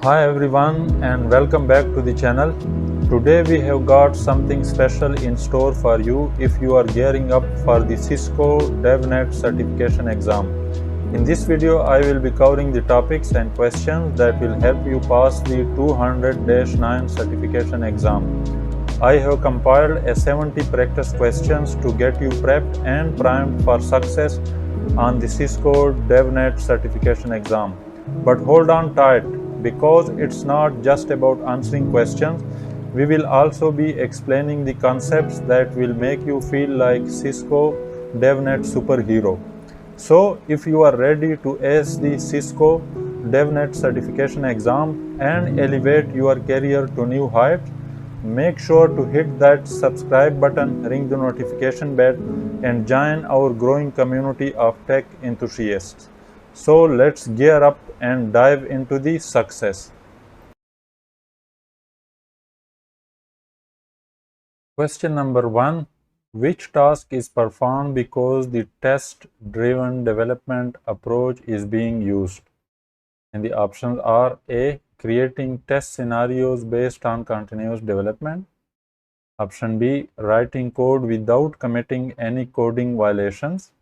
Hi everyone and welcome back to the channel. Today we have got something special in store for you if you are gearing up for the Cisco DevNet certification exam. In this video I will be covering the topics and questions that will help you pass the 200-9 certification exam. I have compiled a 70 practice questions to get you prepped and primed for success on the Cisco DevNet certification exam. But hold on tight because it's not just about answering questions. We will also be explaining the concepts that will make you feel like Cisco DevNet superhero. So, if you are ready to ace the Cisco DevNet certification exam and elevate your career to new heights, make sure to hit that subscribe button, ring the notification bell, and join our growing community of tech enthusiasts. So, let's gear up and dive into the success. Question number 1. Which task is performed because the test-driven development approach is being used? And the options are A. Creating test scenarios based on continuous development. Option B. Writing code without committing any coding violations.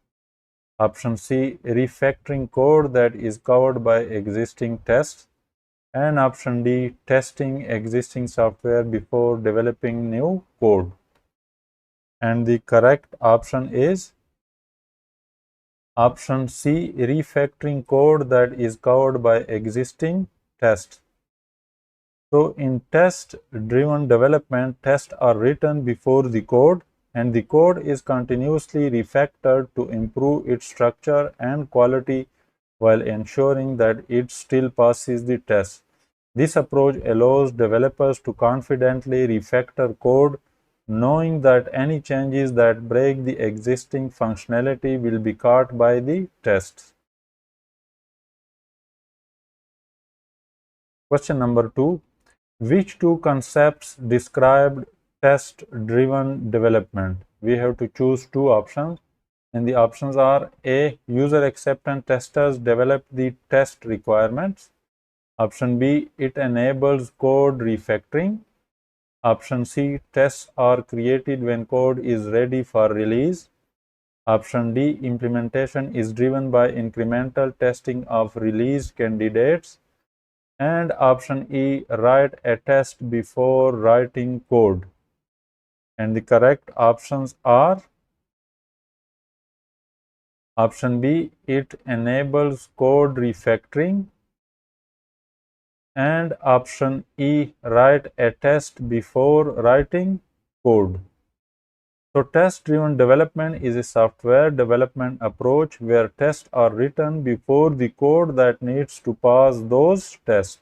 Option C. Refactoring code that is covered by existing tests. And option D. Testing existing software before developing new code. And the correct option is option C. Refactoring code that is covered by existing tests. So in test-driven development, tests are written before the code, and the code is continuously refactored to improve its structure and quality while ensuring that it still passes the test. This approach allows developers to confidently refactor code, knowing that any changes that break the existing functionality will be caught by the tests. Question number 2. Which two concepts described test-driven development? We have to choose two options, and the options are A. User acceptance testers develop the test requirements. Option B. It enables code refactoring. Option C. Tests are created when code is ready for release. Option D. Implementation is driven by incremental testing of released candidates. And option E, write a test before writing code. And the correct options are option B, it enables code refactoring, and option E, write a test before writing code. So test-driven development is a software development approach where tests are written before the code that needs to pass those tests.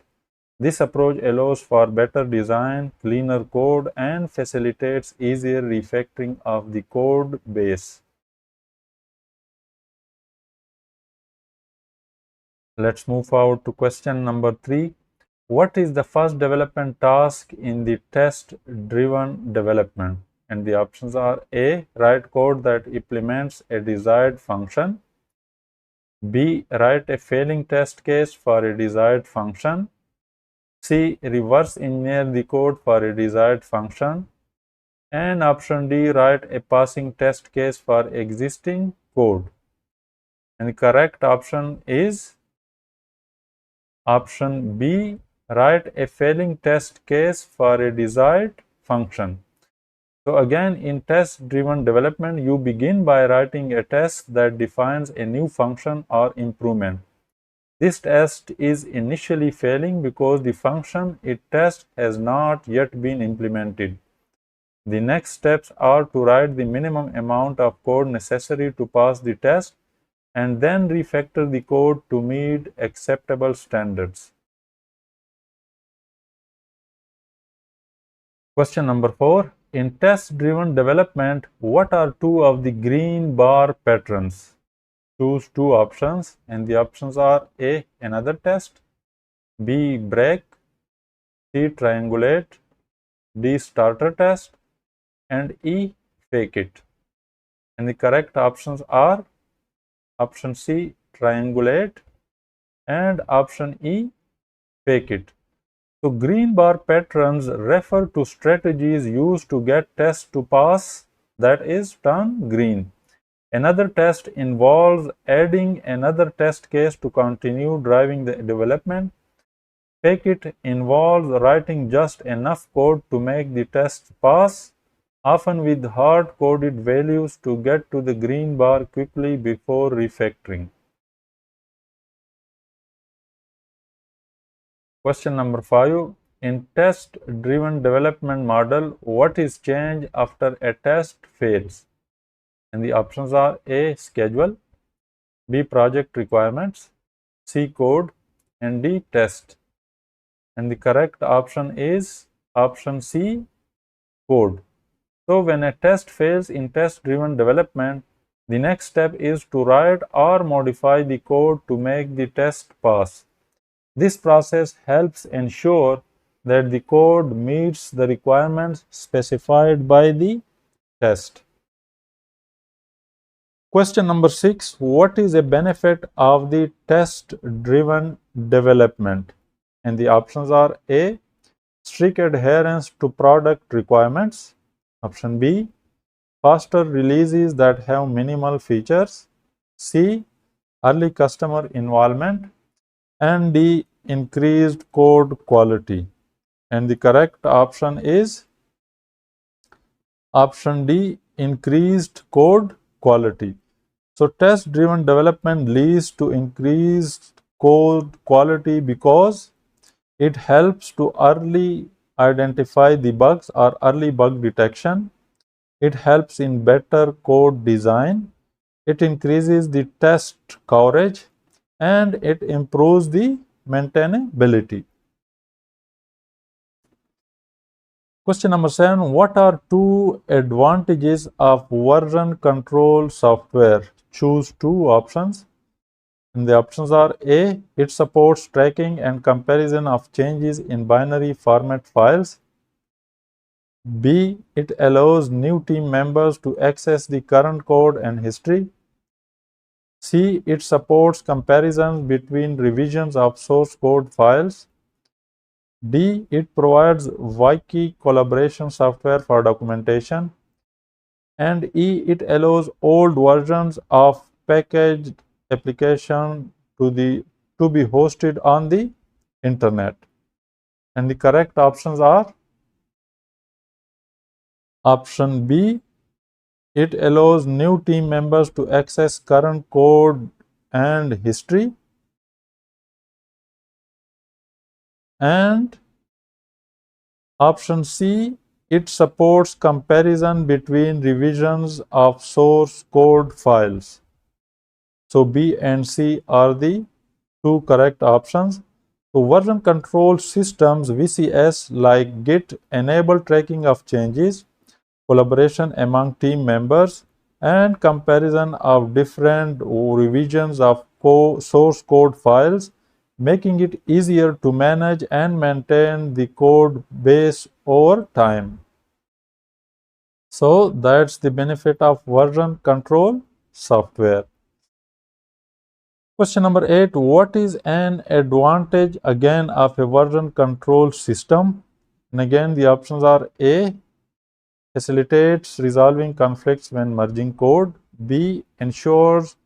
This approach allows for better design, cleaner code, and facilitates easier refactoring of the code base. Let's move forward to question number 3. What is the first development task in the test-driven development? And the options are A. Write code that implements a desired function. B. Write a failing test case for a desired function. C. Reverse engineer the code for a desired function. And option D, write a passing test case for existing code. And the correct option is option B, write a failing test case for a desired function. So again, in test-driven development, you begin by writing a test that defines a new function or improvement. This test is initially failing because the function it tests has not yet been implemented. The next steps are to write the minimum amount of code necessary to pass the test and then refactor the code to meet acceptable standards. Question number 4. In test-driven development, what are two of the green bar patterns? Choose two options, and the options are A. Another test, B. Break, C. Triangulate, D. Starter test, and E. Fake it. And the correct options are option C, triangulate, and option E, fake it. So green bar patterns refer to strategies used to get tests to pass, that is, turn green. Another test involves adding another test case to continue driving the development. Fake it involves writing just enough code to make the test pass, often with hard-coded values to get to the green bar quickly before refactoring. Question number 5. In test-driven development model, what is changed after a test fails? And the options are A. Schedule, B. Project requirements, C. Code, and D. Test. And the correct option is option C. Code. So when a test fails in test-driven development, the next step is to write or modify the code to make the test pass. This process helps ensure that the code meets the requirements specified by the test. Question number 6. What is a benefit of the test-driven development? And the options are A. Strict adherence to product requirements. Option B. Faster releases that have minimal features. C. Early customer involvement. And D. Increased code quality. And the correct option is option D. Increased code quality. So test-driven development leads to increased code quality because it helps to early identify the bugs or early bug detection. It helps in better code design. It increases the test coverage and it improves the maintainability. Question number 7. What are two advantages of version control software? Choose two options. And the options are A. It supports tracking and comparison of changes in binary format files. B. It allows new team members to access the current code and history. C. It supports comparisons between revisions of source code files. D. It provides wiki collaboration software for documentation. And E. It allows old versions of packaged application to be hosted on the internet. And the correct options are option B. It allows new team members to access current code and history. And option C. It supports comparison between revisions of source code files. So B and C are the two correct options. So version control systems VCS like Git enable tracking of changes, collaboration among team members, and comparison of different revisions of source code files, making it easier to manage and maintain the code base over time. So that's the benefit of version control software. Question number 8. What is an advantage again of a version control system? And again the options are A. Facilitates resolving conflicts when merging code. B. Ensures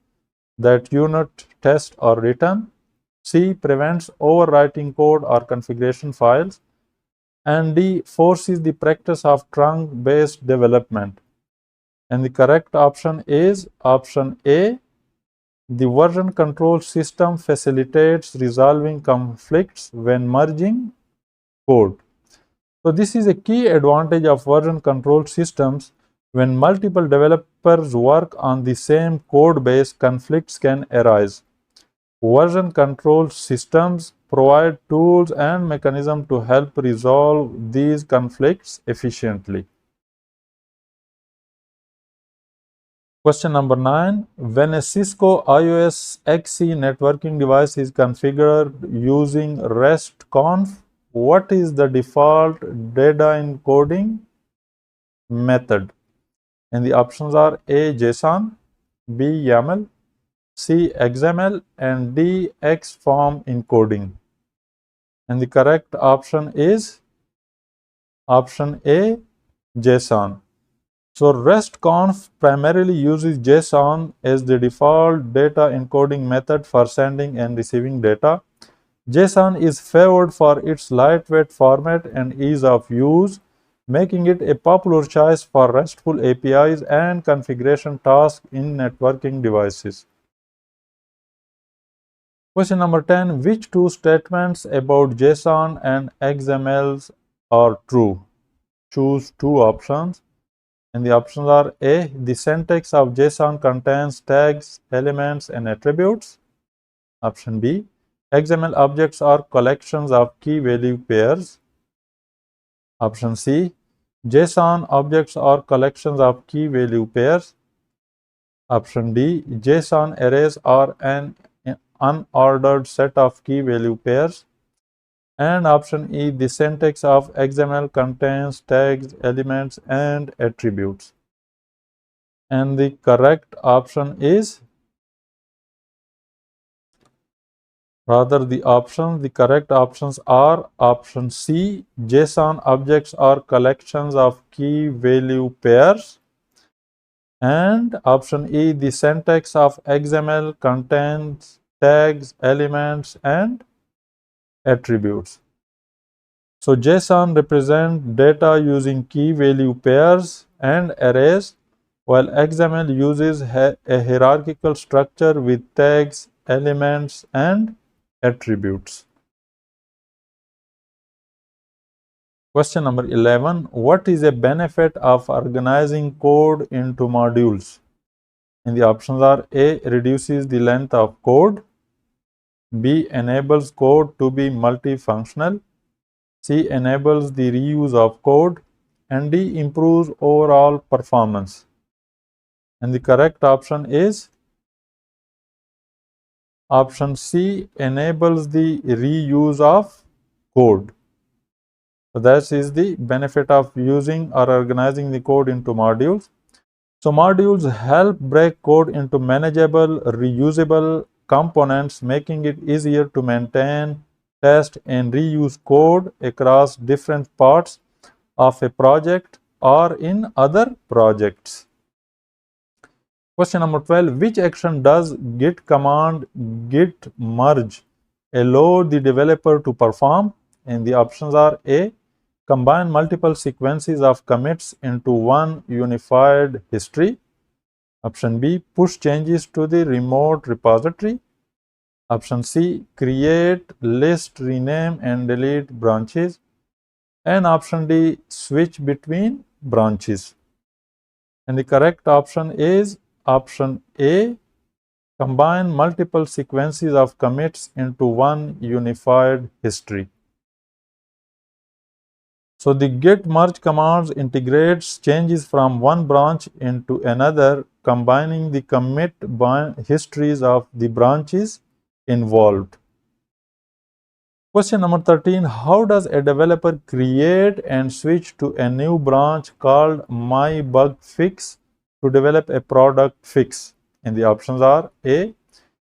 that unit tests are written. C. Prevents overwriting code or configuration files. And D. Forces the practice of trunk-based development. And the correct option is option A. The version control system facilitates resolving conflicts when merging code. So this is a key advantage of version control systems. When multiple developers work on the same code base, conflicts can arise. Version control systems provide tools and mechanisms to help resolve these conflicts efficiently. Question number 9. When a Cisco IOS XC networking device is configured using REST-conf, what is the default data encoding method? And the options are A. JSON, B. YAML, C. XML, and D. XFORM encoding. And the correct option is option A, JSON. So REST-conf primarily uses JSON as the default data encoding method for sending and receiving data. JSON is favored for its lightweight format and ease of use, making it a popular choice for RESTful APIs and configuration tasks in networking devices. Question number 10. Which two statements about JSON and XMLs are true? Choose two options. And the options are A. The syntax of JSON contains tags, elements, and attributes. Option B. XML objects are collections of key value pairs. Option C. JSON objects are collections of key value pairs. Option D. JSON arrays are an unordered set of key value pairs. And option E. The syntax of XML contains tags, elements, and attributes. And the correct option is, the correct options are option C. JSON objects are collections of key value pairs. And option E. The syntax of XML contains tags, elements, and attributes. So JSON represents data using key value pairs and arrays, while XML uses a hierarchical structure with tags, elements, and attributes. Question number 11. What is a benefit of organizing code into modules? And the options are A. Reduces the length of code. B. Enables code to be multifunctional. C. Enables the reuse of code. And D. Improves overall performance. And the correct option is option C. Enables the reuse of code. So that is the benefit of using or organizing the code into modules. So modules help break code into manageable, reusable components, making it easier to maintain, test, and reuse code across different parts of a project or in other projects. Question number 12. Which action does git command git merge allow the developer to perform? And the options are A. Combine multiple sequences of commits into one unified history. Option B. Push changes to the remote repository. Option C. Create, list, rename, and delete branches. And option D. Switch between branches. And the correct option is option A. Combine multiple sequences of commits into one unified history. So the git merge commands integrates changes from one branch into another, combining the commit histories of the branches involved. Question number 13. How does a developer create and switch to a new branch called myBugFix to develop a product fix? And the options are A.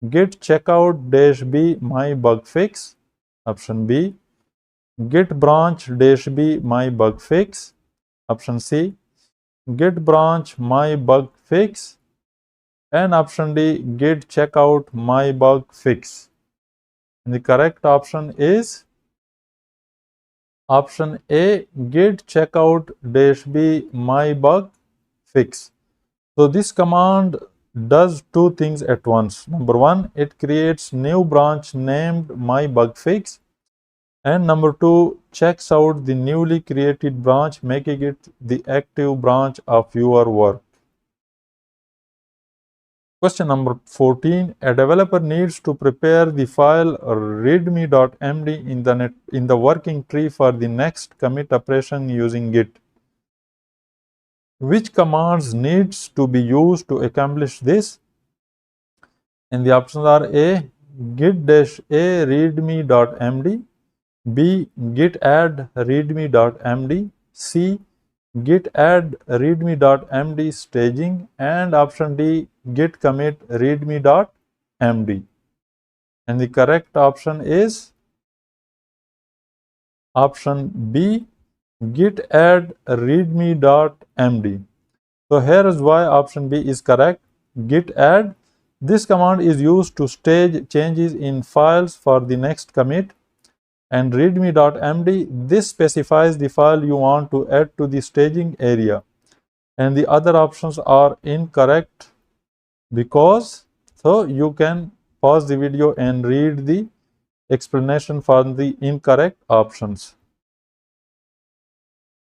Git checkout -b myBugFix. Option B. Git branch -b myBugFix. Option C. Git branch myBugFix. And option D. Git checkout myBugFix. And the correct option is option A. Git checkout -b myBugFix. So this command does two things at once. Number one, it creates new branch named myBugFix. And number two, checks out the newly created branch, making it the active branch of your work. Question number 14. A developer needs to prepare the file readme.md in the working tree for the next commit operation using Git. Which commands needs to be used to accomplish this? And the options are A. git-a readme.md. B. Git add readme.md. C. Git add readme.md staging. And option D. Git commit readme.md. And the correct option is Option B, git add readme.md. So here is why option B is correct. Git add. This command is used to stage changes in files for the next commit. And readme.md, this specifies the file you want to add to the staging area. And the other options are incorrect because, so you can pause the video and read the explanation for the incorrect options.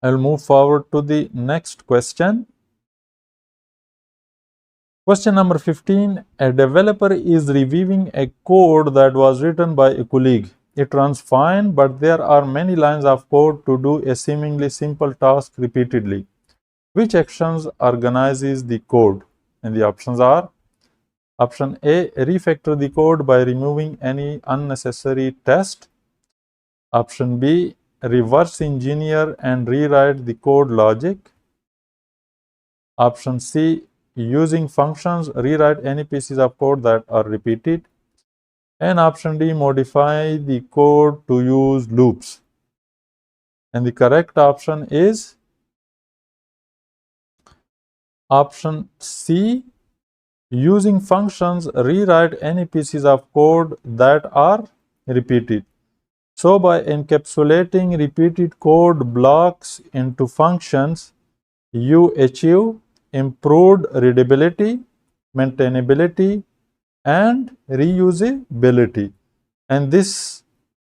I'll move forward to the next question. Question number 15. A developer is reviewing a code that was written by a colleague. It runs fine, but there are many lines of code to do a seemingly simple task repeatedly. Which actions organizes the code? And the options are: option A, refactor the code by removing any unnecessary test. Option B, reverse engineer and rewrite the code logic. Option C, using functions, rewrite any pieces of code that are repeated. And option D, modify the code to use loops. And the correct option is option C, using functions, rewrite any pieces of code that are repeated. So by encapsulating repeated code blocks into functions, you achieve improved readability, maintainability, and reusability. And this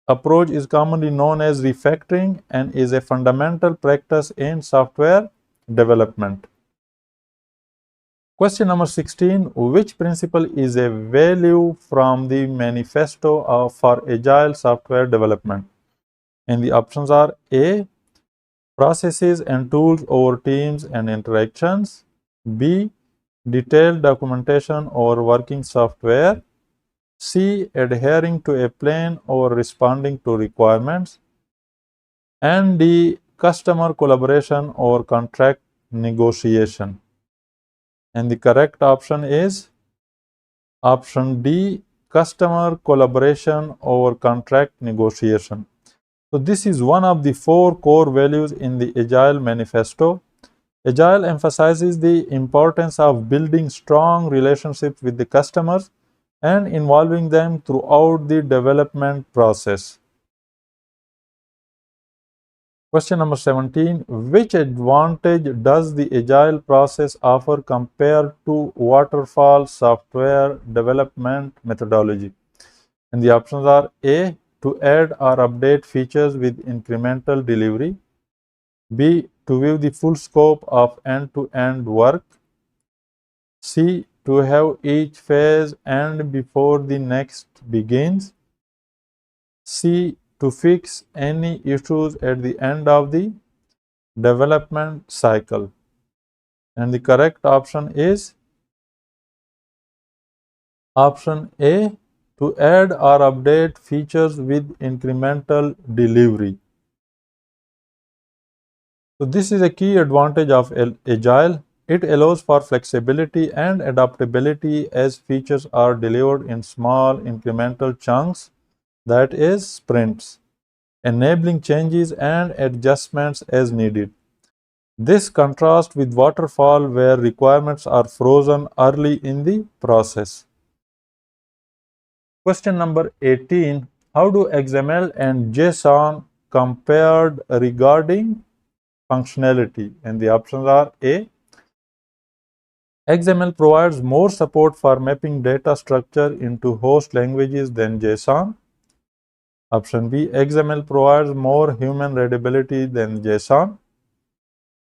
approach is commonly known as refactoring and is a fundamental practice in software development. Question number 16. Which principle is a value from the manifesto for agile software development? And the options are: A, processes and tools over teams and interactions; B, detailed documentation over working software; C, adhering to a plan over responding to requirements; and D, customer collaboration over contract negotiation. And the correct option is option D, customer collaboration over contract negotiation. So this is one of the 4 core values in the Agile Manifesto. Agile emphasizes the importance of building strong relationships with the customers and involving them throughout the development process. Question number 17. Which advantage does the Agile process offer compared to waterfall software development methodology? And the options are: A, to add or update features with incremental delivery; B, to view the full scope of end-to-end work; C, to have each phase end before the next begins; C, to fix any issues at the end of the development cycle. And the correct option is option A, to add or update features with incremental delivery. So this is a key advantage of Agile. It allows for flexibility and adaptability as features are delivered in small incremental chunks, that is sprints, enabling changes and adjustments as needed. This contrasts with waterfall, where requirements are frozen early in the process. Question number 18. How do XML and JSON compared regarding functionality? And the options are: A, XML provides more support for mapping data structure into host languages than JSON. Option B, XML provides more human readability than JSON.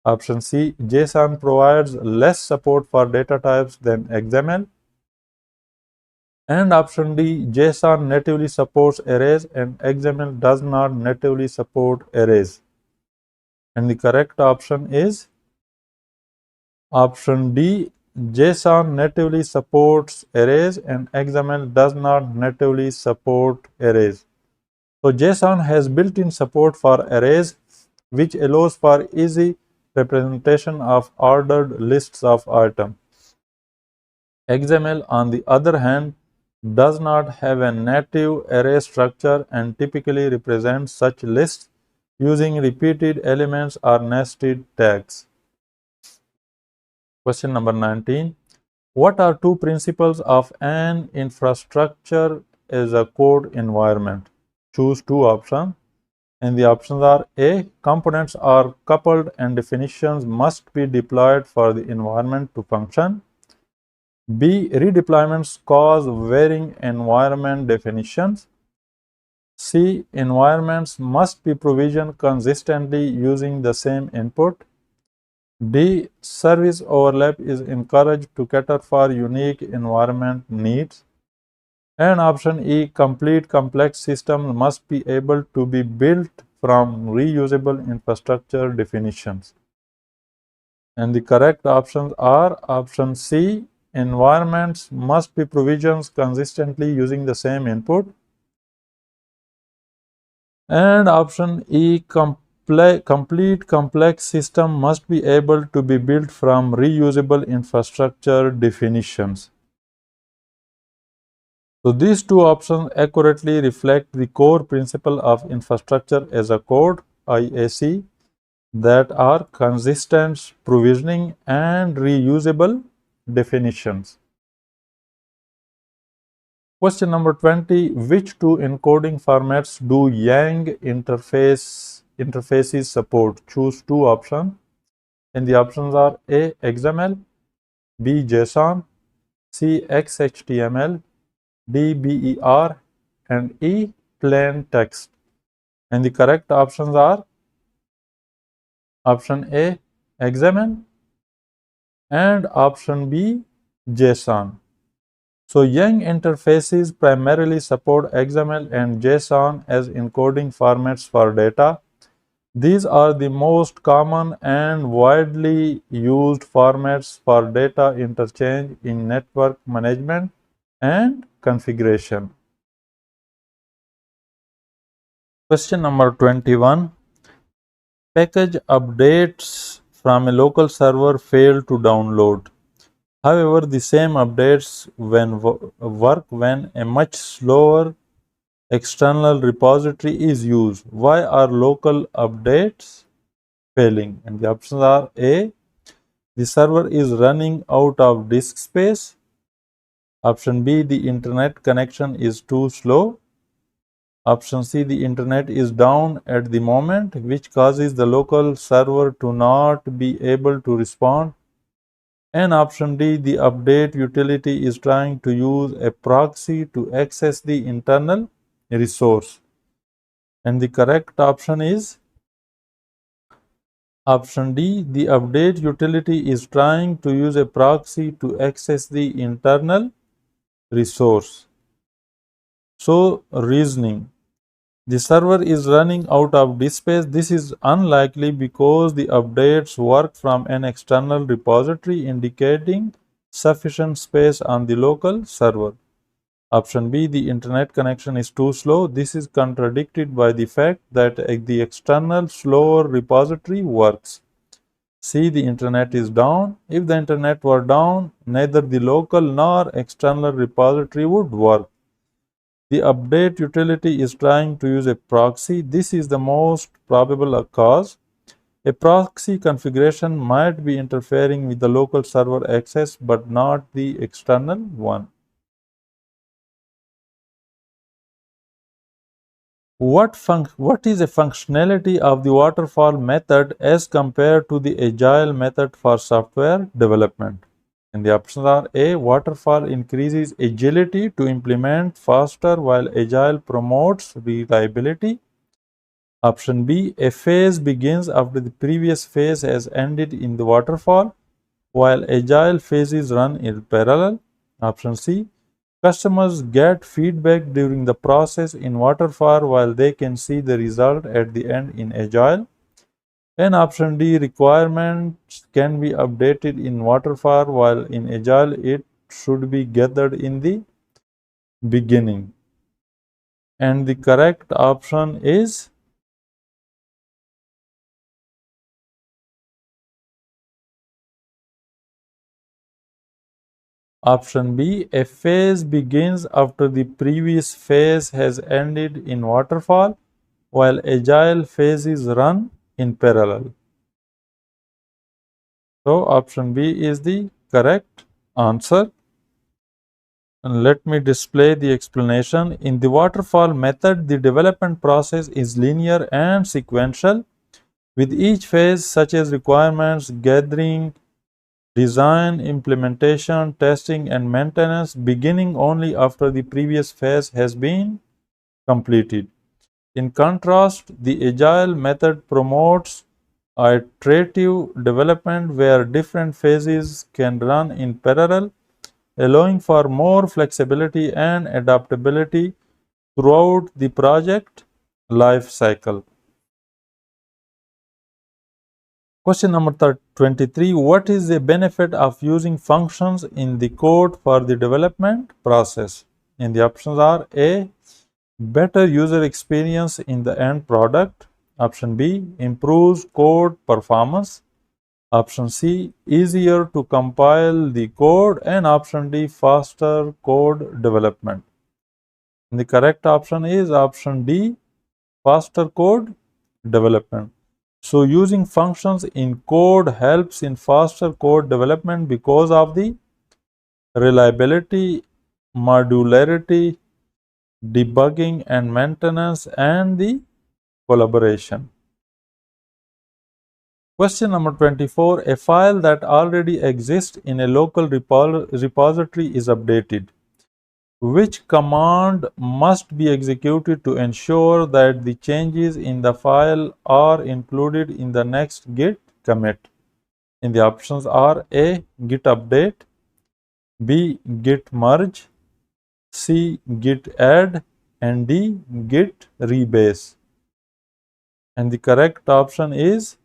Option C, JSON provides less support for data types than XML. And option D, JSON natively supports arrays and XML does not natively support arrays. And the correct option is option D, JSON natively supports arrays and XML does not natively support arrays. So JSON has built-in support for arrays, which allows for easy representation of ordered lists of items. XML, on the other hand, does not have a native array structure and typically represents such lists using repeated elements or nested tags. Question number 19. What are two principles of an infrastructure as a code environment? Choose two options. And the options are A. Components are coupled and definitions must be deployed for the environment to function. B. Redeployments cause varying environment definitions. C. Environments must be provisioned consistently using the same input. D. Service overlap is encouraged to cater for unique environment needs. And option E. Complete complex systems must be able to be built from reusable infrastructure definitions. And the correct options are option C. Environments must be provisioned consistently using the same input. And option E. Complete complex system must be able to be built from reusable infrastructure definitions. So these two options accurately reflect the core principle of infrastructure as a code (IAC) that are consistent provisioning and reusable definitions. Question number 20. Which two encoding formats do Yang interfaces support? Choose two options. And the options are A. XML, B. JSON, C. XHTML, D. BER, and E. Plain text. And the correct options are option A. XML and option B. JSON. So Yang interfaces primarily support XML and JSON as encoding formats for data. These are the most common and widely used formats for data interchange in network management and configuration. Question number 21. Package updates from a local server fail to download. However, the same updates work when a much slower external repository is used. Why are local updates failing? And the options are A. The server is running out of disk space. Option B. The internet connection is too slow. Option C. The internet is down at the moment, which causes the local server to not be able to respond. And option D. The update utility is trying to use a proxy to access the internal resource. And the correct option is option D. The update utility is trying to use a proxy to access the internal resource. So, reasoning. The server is running out of disk space. This is unlikely because the updates work from an external repository indicating sufficient space on the local server. Option B. The internet connection is too slow. This is contradicted by the fact that the external slower repository works. C. The internet is down. If the internet were down, neither the local nor external repository would work. The update utility is trying to use a proxy. This is the most probable cause. A proxy configuration might be interfering with the local server access but not the external one. What is a functionality of the waterfall method as compared to the agile method for software development? And the options are A. Waterfall increases agility to implement faster while agile promotes reliability. Option B. A phase begins after the previous phase has ended in the waterfall while agile phases run in parallel. Option C. Customers get feedback during the process in waterfall while they can see the result at the end in agile. And option D. Requirements can be updated in waterfall while in agile it should be gathered in the beginning. And the correct option is option B. A phase begins after the previous phase has ended in waterfall while agile phases run in parallel. So option B is the correct answer. And let me display the explanation. In the waterfall method, the development process is linear and sequential, with each phase such as requirements gathering, design, implementation, testing, and maintenance beginning only after the previous phase has been completed. In contrast, the agile method promotes iterative development where different phases can run in parallel, allowing for more flexibility and adaptability throughout the project life cycle. Question number 23. What is the benefit of using functions in the code for the development process? And the options are A. Better user experience in the end product. Option B. Improves code performance. Option C. Easier to compile the code. And option D. Faster code development. And the correct option is option D. Faster code development. So using functions in code helps in faster code development because of the reliability, modularity, debugging and maintenance, and the collaboration. Question number 24. A file that already exists in a local repository is updated. Which command must be executed to ensure that the changes in the file are included in the next Git commit? And the options are A. Git update, B. Git merge, C. Git add, and D. Git rebase. And the correct option is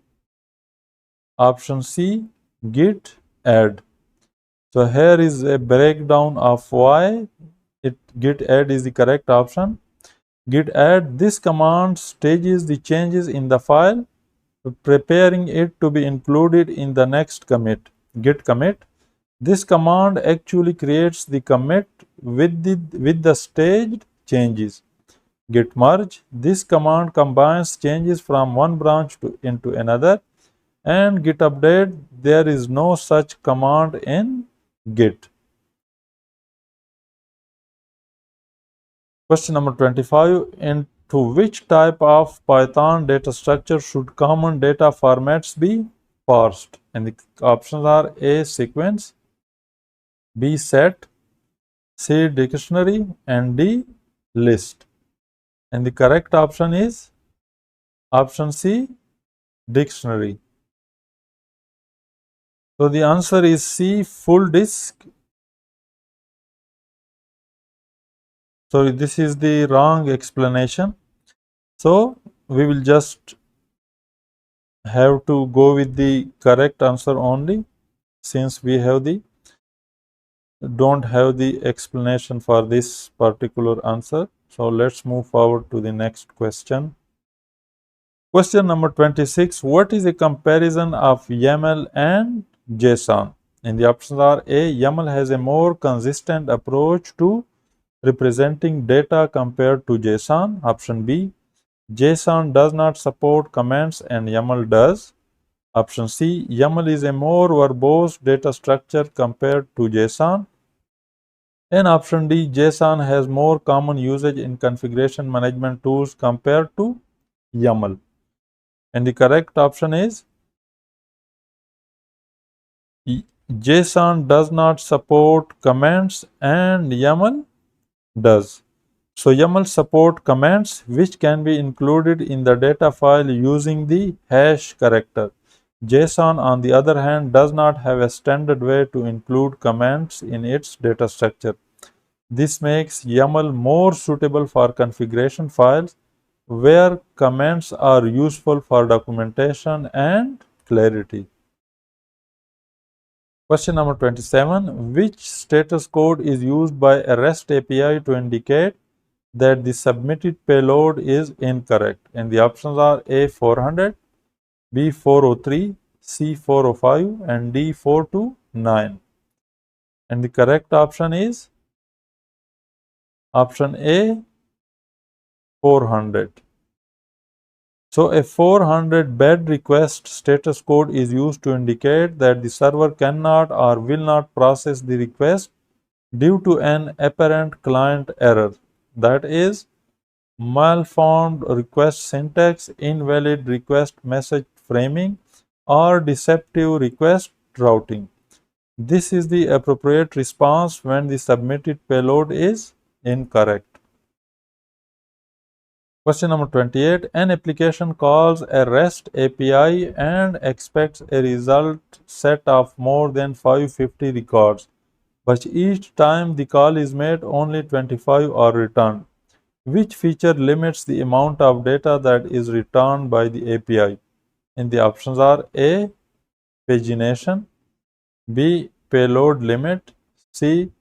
option C. Git add. So here is a breakdown of why git add is the correct option. Git add, this command stages the changes in the file, preparing it to be included in the next commit, git commit. This command actually creates the commit with the staged changes. Git merge, this command combines changes from one branch into another. And git update, there is no such command in Git. Question number 25. Into which type of Python data structure should common data formats be parsed? And the options are A. Sequence, B. Set, C. Dictionary, and D. List. And the correct option is option C. Dictionary. So the answer is C. Full disk. So this is the wrong explanation. So we will just have to go with the correct answer only, since we don't have the explanation for this particular answer. So let's move forward to the next question. Question number 26. What is a comparison of YAML and JSON? And the options are A. YAML has a more consistent approach to representing data compared to JSON. Option B. JSON does not support comments and YAML does. Option C. YAML is a more verbose data structure compared to JSON. And option D. JSON has more common usage in configuration management tools compared to YAML. And the correct option is JSON does not support comments and YAML does. So YAML support comments which can be included in the data file using the hash character. JSON, on the other hand, does not have a standard way to include comments in its data structure. This makes YAML more suitable for configuration files where comments are useful for documentation and clarity. Question number 27. Which status code is used by a REST API to indicate that the submitted payload is incorrect? And the options are A. 400, B. 403, C. 405, and D. 429. And the correct option is option A. 400. So a 400 bed request status code is used to indicate that the server cannot or will not process the request due to an apparent client error. That is, malformed request syntax, invalid request message framing, or deceptive request routing. This is the appropriate response when the submitted payload is incorrect. Question number 28. An application calls a REST API and expects a result set of more than 550 records, but each time the call is made, only 25 are returned. Which feature limits the amount of data that is returned by the API? And the options are A. Pagination, B. Payload limit, C.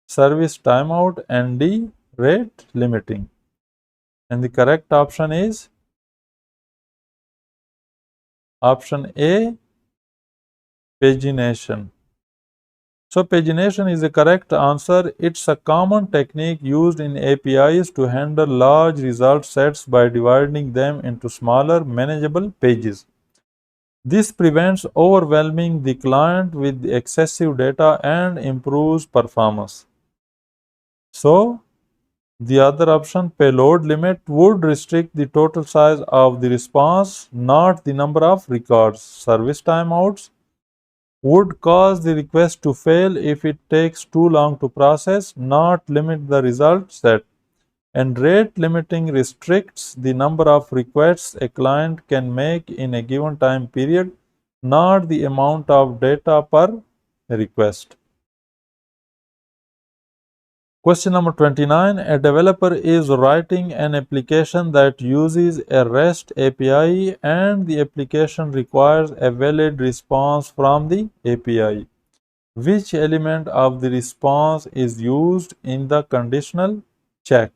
Service timeout, and D. Rate limiting. And the correct option is option A. Pagination. So pagination is the correct answer. It's a common technique used in APIs to handle large result sets by dividing them into smaller manageable pages. This prevents overwhelming the client with excessive data and improves performance. So, the other option, payload limit, would restrict the total size of the response, not the number of records. Service timeouts would cause the request to fail if it takes too long to process, not limit the result set. And rate limiting restricts the number of requests a client can make in a given time period, not the amount of data per request. Question number 29. A developer is writing an application that uses a REST API and the application requires a valid response from the API. Which element of the response is used in the conditional check?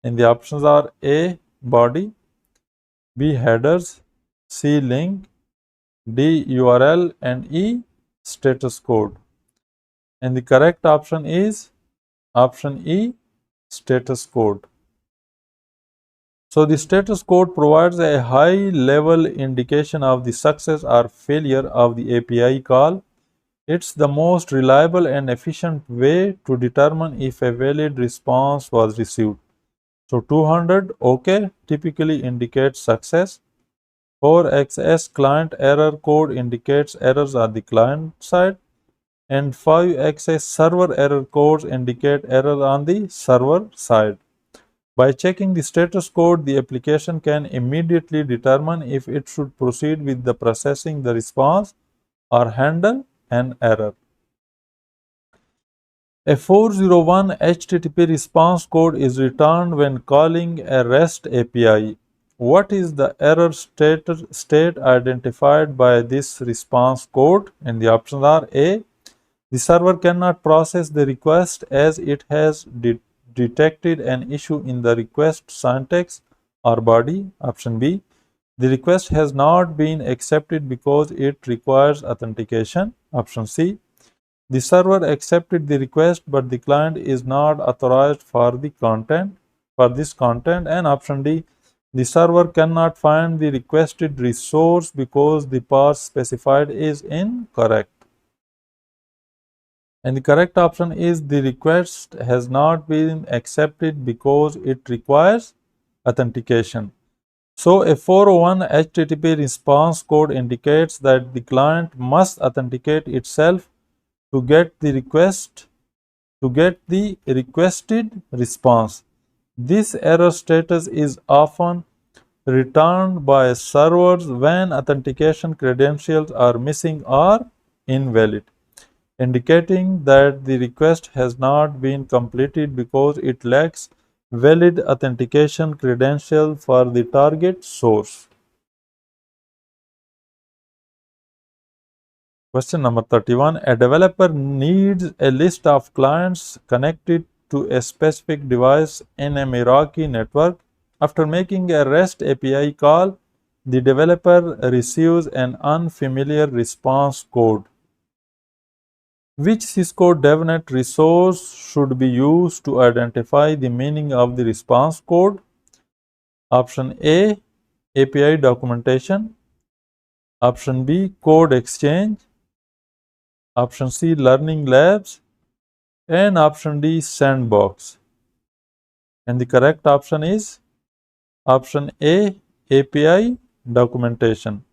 And the options are A. Body, B. Headers, C. Link, D. URL, and E. Status code. And the correct option is option E. Status code. So the status code provides a high level indication of the success or failure of the API call. It's the most reliable and efficient way to determine if a valid response was received. So 200 OK typically indicates success. 4xs client error code indicates errors on the client side, and 5xs server error codes indicate error on the server side. By checking the status code, the application can immediately determine if it should proceed with the processing the response or handle an error. A 401 HTTP response code is returned when calling a REST API. What is the error state identified by this response code? And the options are A. The server cannot process the request as it has detected an issue in the request syntax or body. Option B. The request has not been accepted because it requires authentication. Option C. The server accepted the request, but the client is not authorized for this content. And option D, the server cannot find the requested resource because the path specified is incorrect. And the correct option is the request has not been accepted because it requires authentication. So a 401 HTTP response code indicates that the client must authenticate itself to get the requested response. This error status is often returned by servers when authentication credentials are missing or invalid, indicating that the request has not been completed because it lacks valid authentication credential for the target source. Question number 31. A developer needs a list of clients connected to a specific device in a Meraki network. After making a REST API call, the developer receives an unfamiliar response code. Which Cisco DevNet resource should be used to identify the meaning of the response code? Option A. API documentation. Option B, code exchange. Option C, learning labs. And option D, sandbox. And the correct option is option A, API documentation.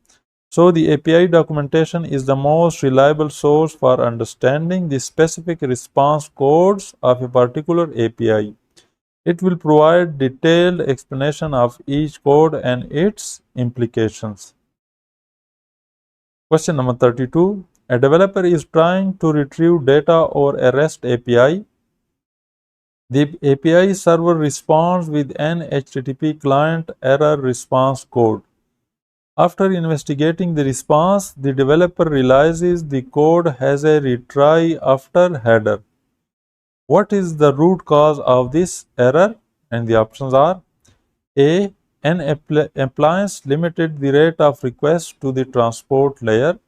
So the API documentation is the most reliable source for understanding the specific response codes of a particular API. It will provide detailed explanation of each code and its implications. Question number 32. A developer is trying to retrieve data over a REST API. The API server responds with an HTTP client error response code. After investigating the response, the developer realizes the code has a retry after header. What is the root cause of this error? And the options are A. An appliance limited the rate of request to the transport layer.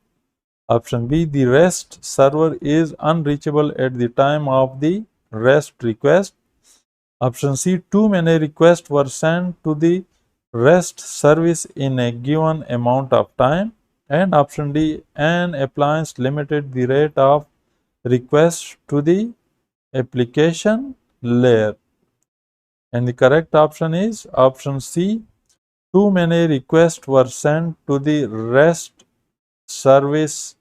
Option B. The REST server is unreachable at the time of the REST request. Option C. Too many requests were sent to the REST service in a given amount of time. And option D. An appliance limited the rate of requests to the application layer. And the correct option is option C. Too many requests were sent to the REST service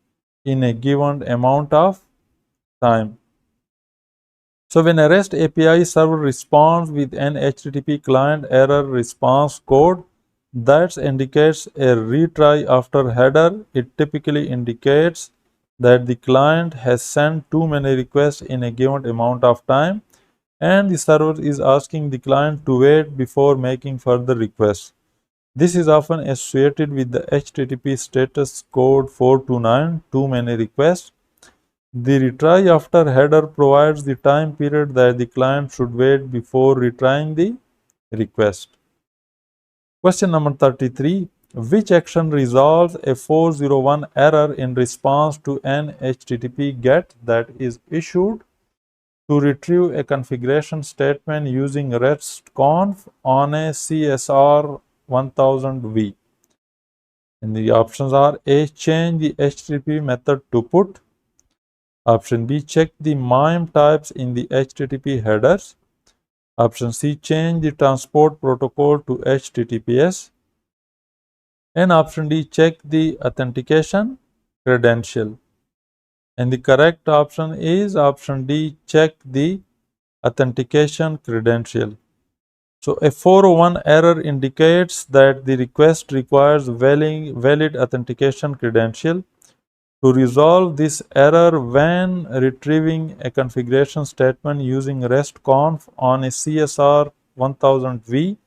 in a given amount of time. So when a REST API server responds with an HTTP client error response code that indicates a retry after header, it typically indicates that the client has sent too many requests in a given amount of time and the server is asking the client to wait before making further requests. This is often associated with the HTTP status code 429, too many requests. The retry after header provides the time period that the client should wait before retrying the request. Question number 33. Which action resolves a 401 error in response to an HTTP GET that is issued to retrieve a configuration statement using RESTconf on a CSR 1000V? And the options are A. Change the HTTP method to put. Option B. Check the MIME types in the HTTP headers. Option C. Change the transport protocol to HTTPS. And option D. Check the authentication credential. And the correct option is option D. Check the authentication credential. So a 401 error indicates that the request requires valid authentication credential. To resolve this error when retrieving a configuration statement using RESTconf on a CSR 1000V,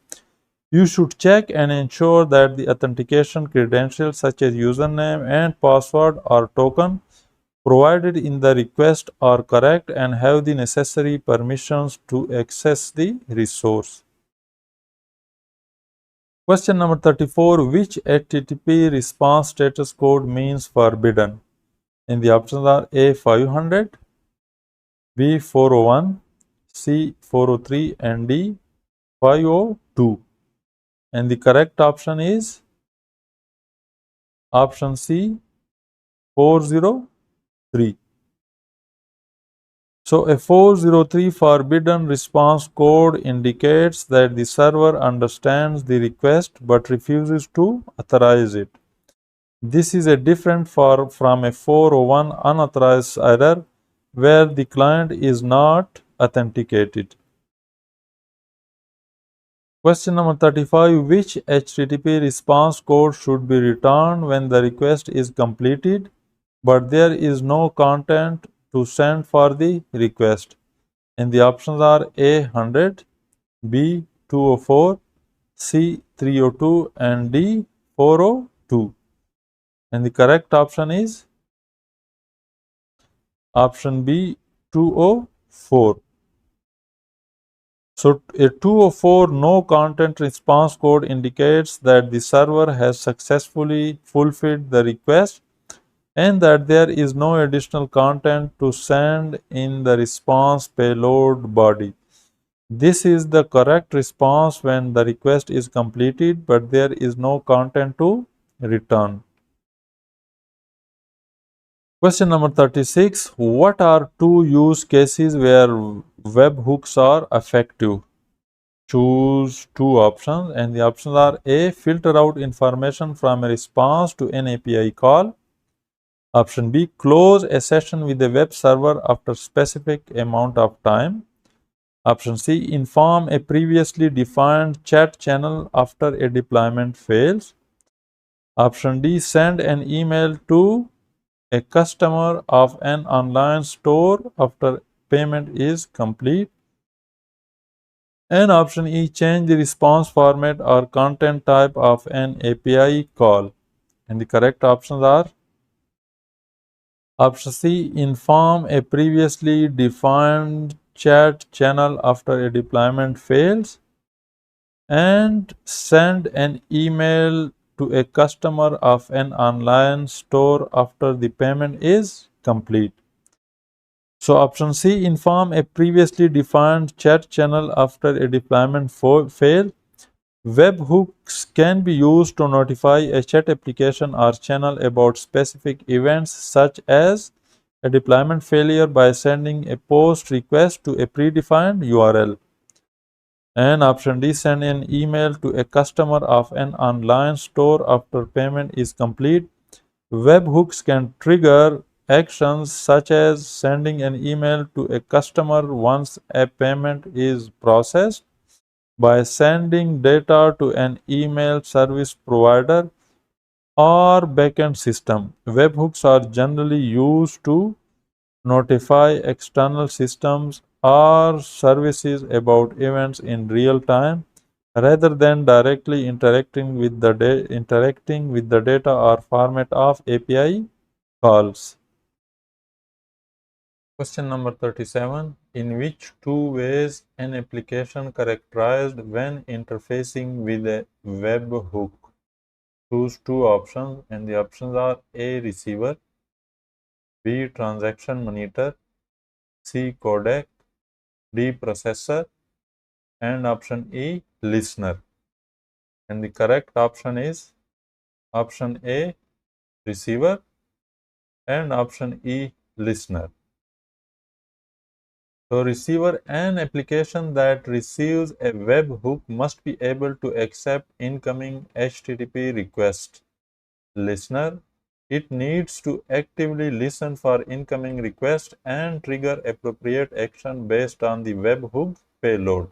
you should check and ensure that the authentication credentials such as username and password or token provided in the request are correct and have the necessary permissions to access the resource. Question number 34. Which HTTP response status code means forbidden? And the options are A 500, B 401, C 403 and D 502. And the correct option is option C 403. So a 403 forbidden response code indicates that the server understands the request but refuses to authorize it. This is a different from a 401 unauthorized error where the client is not authenticated. Question number 35. Which HTTP response code should be returned when the request is completed but there is no content to send for the request? And the options are A 100, B 204, C 302 and D 402. And the correct option is option B 204. So a 204 no content response code indicates that the server has successfully fulfilled the request and that there is no additional content to send in the response payload body. This is the correct response when the request is completed but there is no content to return. Question number 36. What are two use cases where webhooks are effective? Choose two options, and the options are: A. Filter out information from a response to an API call. Option B. Close a session with a web server after specific amount of time. Option C. Inform a previously defined chat channel after a deployment fails. Option D. Send an email to a customer of an online store after payment is complete. And option E, change the response format or content type of an API call. And the correct options are option C, inform a previously defined chat channel after a deployment fails, and send an email to a customer of an online store after the payment is complete. So option C, inform a previously defined chat channel after a deployment fail. Webhooks can be used to notify a chat application or channel about specific events such as a deployment failure by sending a post request to a predefined URL. And option D, send an email to a customer of an online store after payment is complete. Webhooks can trigger actions such as sending an email to a customer once a payment is processed, by sending data to an email service provider or backend system. Webhooks are generally used to notify external systems or services about events in real time rather than directly interacting with the data or format of API calls. Question number 37. In which two ways an application characterized when interfacing with a webhook? Choose two options, and the options are: A. Receiver, B. Transaction monitor, C. Codec, D. Processor, and option E. Listener. And the correct option is option A. Receiver, and option E. Listener. So receiver, an application that receives a webhook must be able to accept incoming HTTP requests. Listener, it needs to actively listen for incoming requests and trigger appropriate action based on the webhook payload.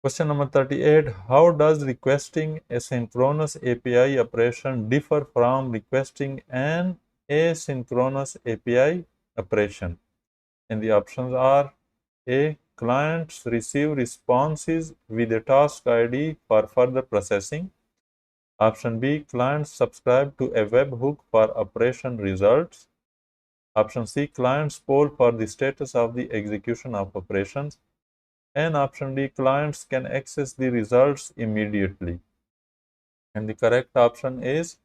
Question number 38. How does requesting a synchronous API operation differ from requesting an asynchronous API operation? And the options are: A. Clients receive responses with a task ID for further processing. Option B. Clients subscribe to a webhook for operation results. Option C. Clients poll for the status of the execution of operations. And option D. Clients can access the results immediately. And the correct option is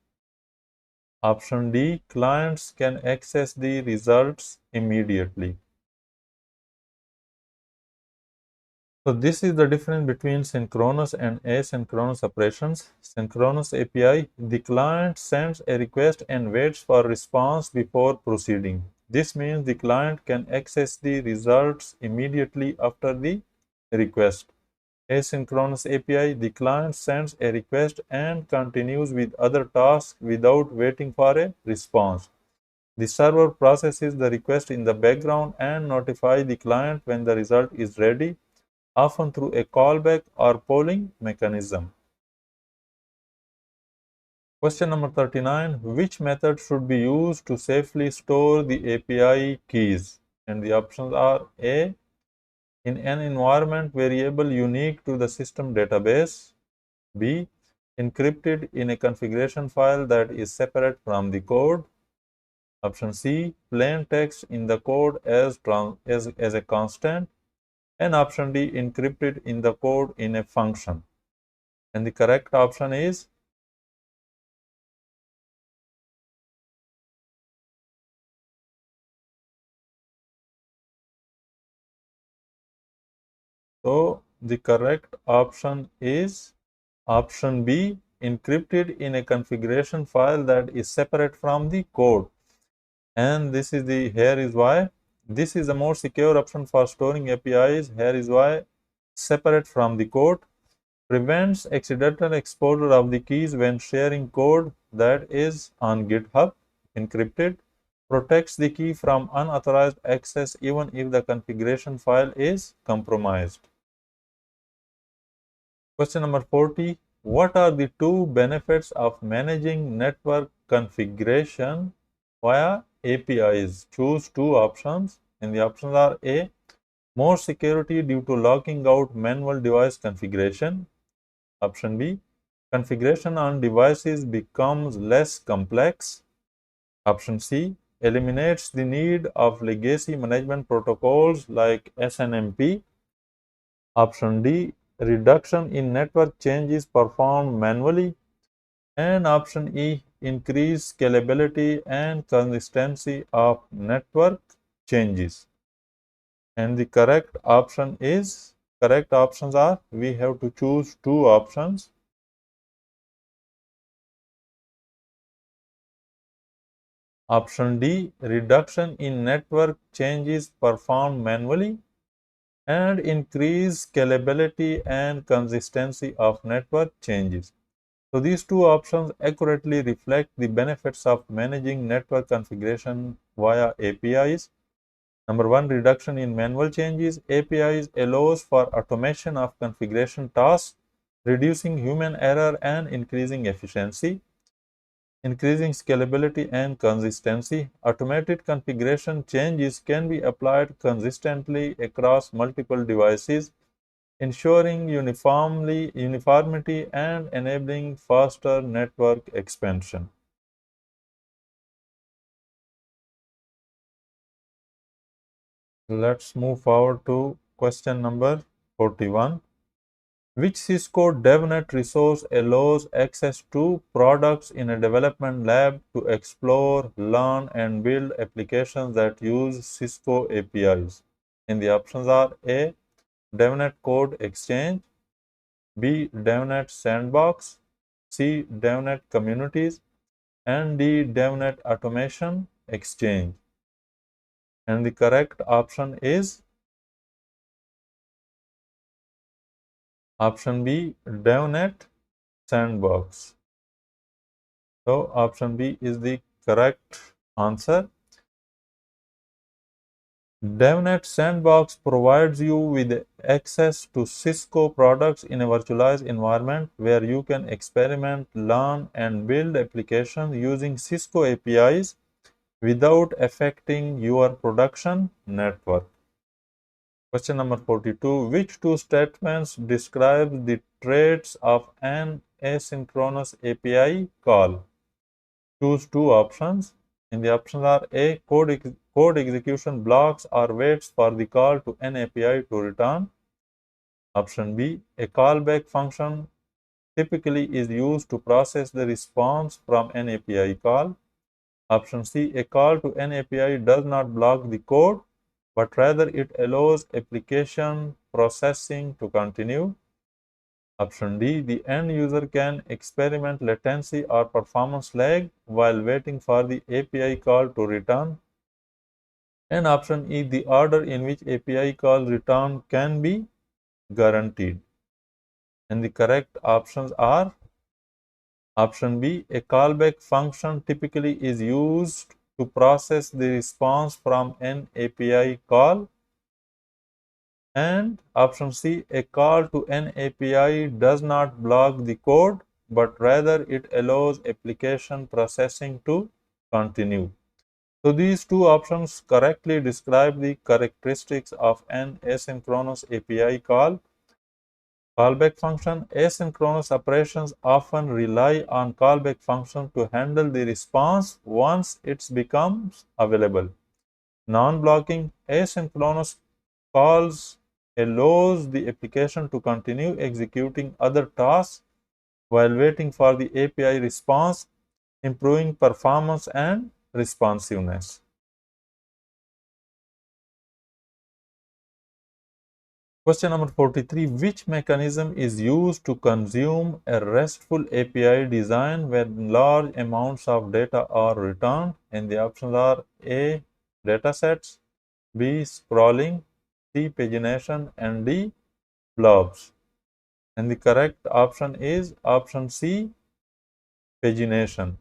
option D. Clients can access the results immediately. So this is the difference between synchronous and asynchronous operations. Synchronous API, the client sends a request and waits for response before proceeding. This means the client can access the results immediately after the request. Asynchronous API, the client sends a request and continues with other tasks without waiting for a response. The server processes the request in the background and notifies the client when the result is ready, often through a callback or polling mechanism. Question number 39. Which method should be used to safely store the API keys? And the options are: A. In an environment variable unique to the system database. B. Encrypted in a configuration file that is separate from the code. Option C. Plain text in the code as a constant. And option D. Encrypted in the code in a function. And the correct option is So the correct option is option B, encrypted in a configuration file that is separate from the code. And here is why. This is a more secure option for storing APIs. Here is why. Separate from the code, prevents accidental exposure of the keys when sharing code that is on GitHub. Encrypted protects the key from unauthorized access even if the configuration file is compromised. Question number 40. What are the two benefits of managing network configuration via APIs? Choose two options, and the options are A, more security due to locking out manual device configuration. Option B, configuration on devices becomes less complex. Option C, eliminates the need of legacy management protocols like SNMP. Option D, reduction in network changes performed manually. And option E, increased scalability and consistency of network changes. And the correct options are, we have to choose two options. Option D, reduction in network changes performed manually, and increase scalability and consistency of network changes. So these two options accurately reflect the benefits of managing network configuration via APIs. Number one, reduction in manual changes. APIs allows for automation of configuration tasks, reducing human error and increasing efficiency. Increasing scalability and consistency. Automated configuration changes can be applied consistently across multiple devices, ensuring uniformity and enabling faster network expansion. Let's move forward to question number 41. Which Cisco DevNet resource allows access to products in a development lab to explore, learn, and build applications that use Cisco APIs? And the options are A, DevNet Code Exchange, B, DevNet Sandbox, C, DevNet Communities, and D, DevNet Automation Exchange. And the correct option is option B, DevNet Sandbox. So option B is the correct answer. DevNet Sandbox provides you with access to Cisco products in a virtualized environment where you can experiment, learn, and build applications using Cisco APIs without affecting your production network. Question number 42. Which two statements describe the traits of an asynchronous API call? Choose two options, and the options are A, code execution blocks or waits for the call to an API to return. Option B, a callback function typically is used to process the response from an API call. Option C, a call to an API does not block the code, but rather it allows application processing to continue. Option D, the end user can experiment latency or performance lag while waiting for the API call to return. And option E, the order in which API call return can be guaranteed. And the correct options are option B, a callback function typically is used to process the response from an API call. And option C, a call to an API does not block the code, but rather it allows application processing to continue. So these two options correctly describe the characteristics of an asynchronous API call. Callback function. Asynchronous operations often rely on callback function to handle the response once it becomes available. Non-blocking. Asynchronous calls allows the application to continue executing other tasks while waiting for the API response, improving performance and responsiveness. Question number 43. Which mechanism is used to consume a RESTful API design when large amounts of data are returned? And the options are A. Datasets, B. Scrolling, C. Pagination, and D. Blobs. And the correct option is option C. Pagination.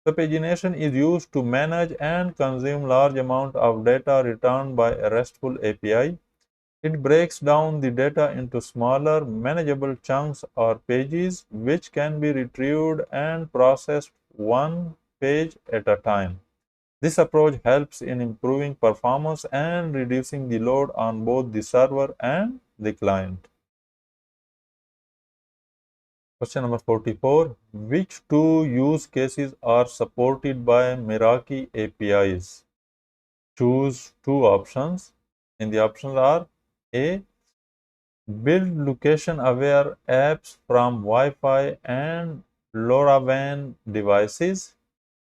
So pagination is used to manage and consume large amount of data returned by a RESTful API. It breaks down the data into smaller, manageable chunks or pages, which can be retrieved and processed one page at a time. This approach helps in improving performance and reducing the load on both the server and the client. Question number 44. Which two use cases are supported by Meraki APIs? Choose two options, and the options are A. Build location-aware apps from Wi-Fi and LoRaWAN devices.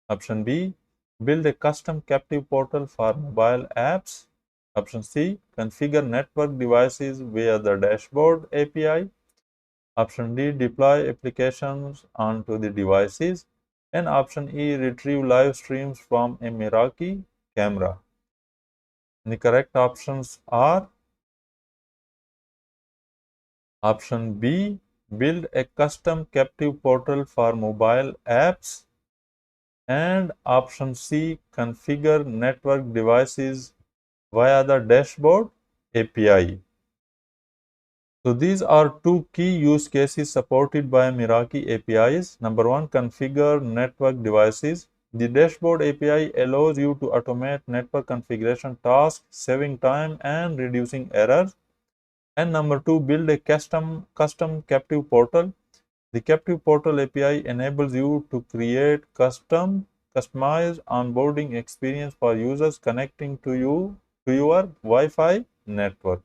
Option B. Build a custom captive portal for mobile apps. Option C. Configure network devices via the dashboard API. Option D. Deploy applications onto the devices. And option E. Retrieve live streams from a Meraki camera. And the correct options are option B. Build a custom captive portal for mobile apps. And option C. Configure network devices via the dashboard API. So these are two key use cases supported by Meraki APIs. Number one, configure network devices. The dashboard API allows you to automate network configuration tasks, saving time and reducing errors. And number two, build a custom captive portal. The captive portal API enables you to create customized onboarding experience for users connecting to your Wi-Fi network.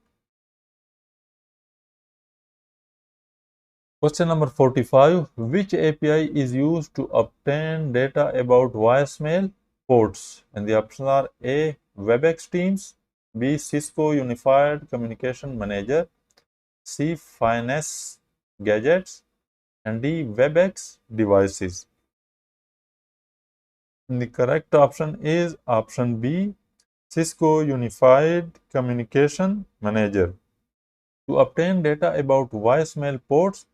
Question number 45. Which API is used to obtain data about voicemail ports? And the options are A. WebEx Teams, B. Cisco Unified Communication Manager, C. Finesse Gadgets, and D. WebEx Devices. And the correct option is option B. Cisco Unified Communication Manager. To obtain data about voicemail ports,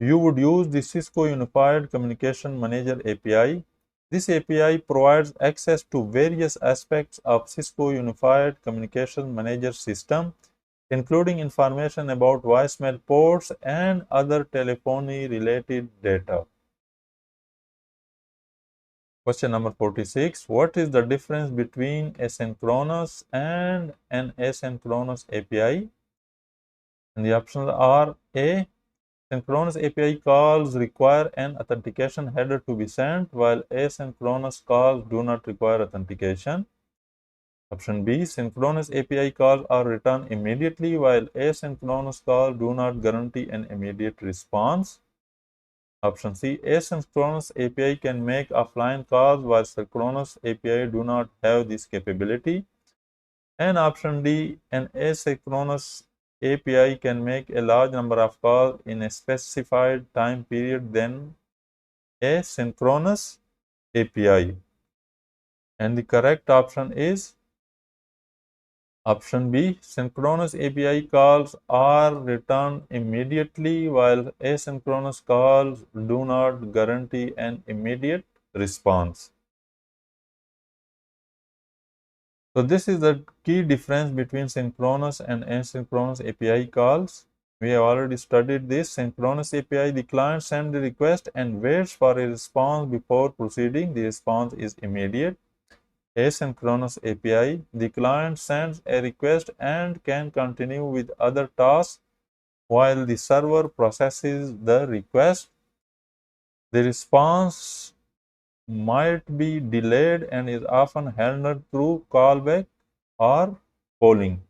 you would use the Cisco Unified Communication Manager API. This API provides access to various aspects of Cisco Unified Communication Manager system, including information about voicemail ports and other telephony-related data. Question number 46. What is the difference between a synchronous and an asynchronous API? And the options are A. Synchronous API calls require an authentication header to be sent, while asynchronous calls do not require authentication. Option B. Synchronous API calls are returned immediately, while asynchronous calls do not guarantee an immediate response. Option C. Asynchronous API can make offline calls, while synchronous API do not have this capability. And option D. An asynchronous API can make a large number of calls in a specified time period than a synchronous API. And the correct option is option B. Synchronous API calls are returned immediately, while asynchronous calls do not guarantee an immediate response. So this is the key difference between synchronous and asynchronous API calls. We have already studied this. Synchronous API, the client sends the request and waits for a response before proceeding. The response is immediate. Asynchronous API, the client sends a request and can continue with other tasks while the server processes the request. The response might be delayed and is often handled through callback or polling.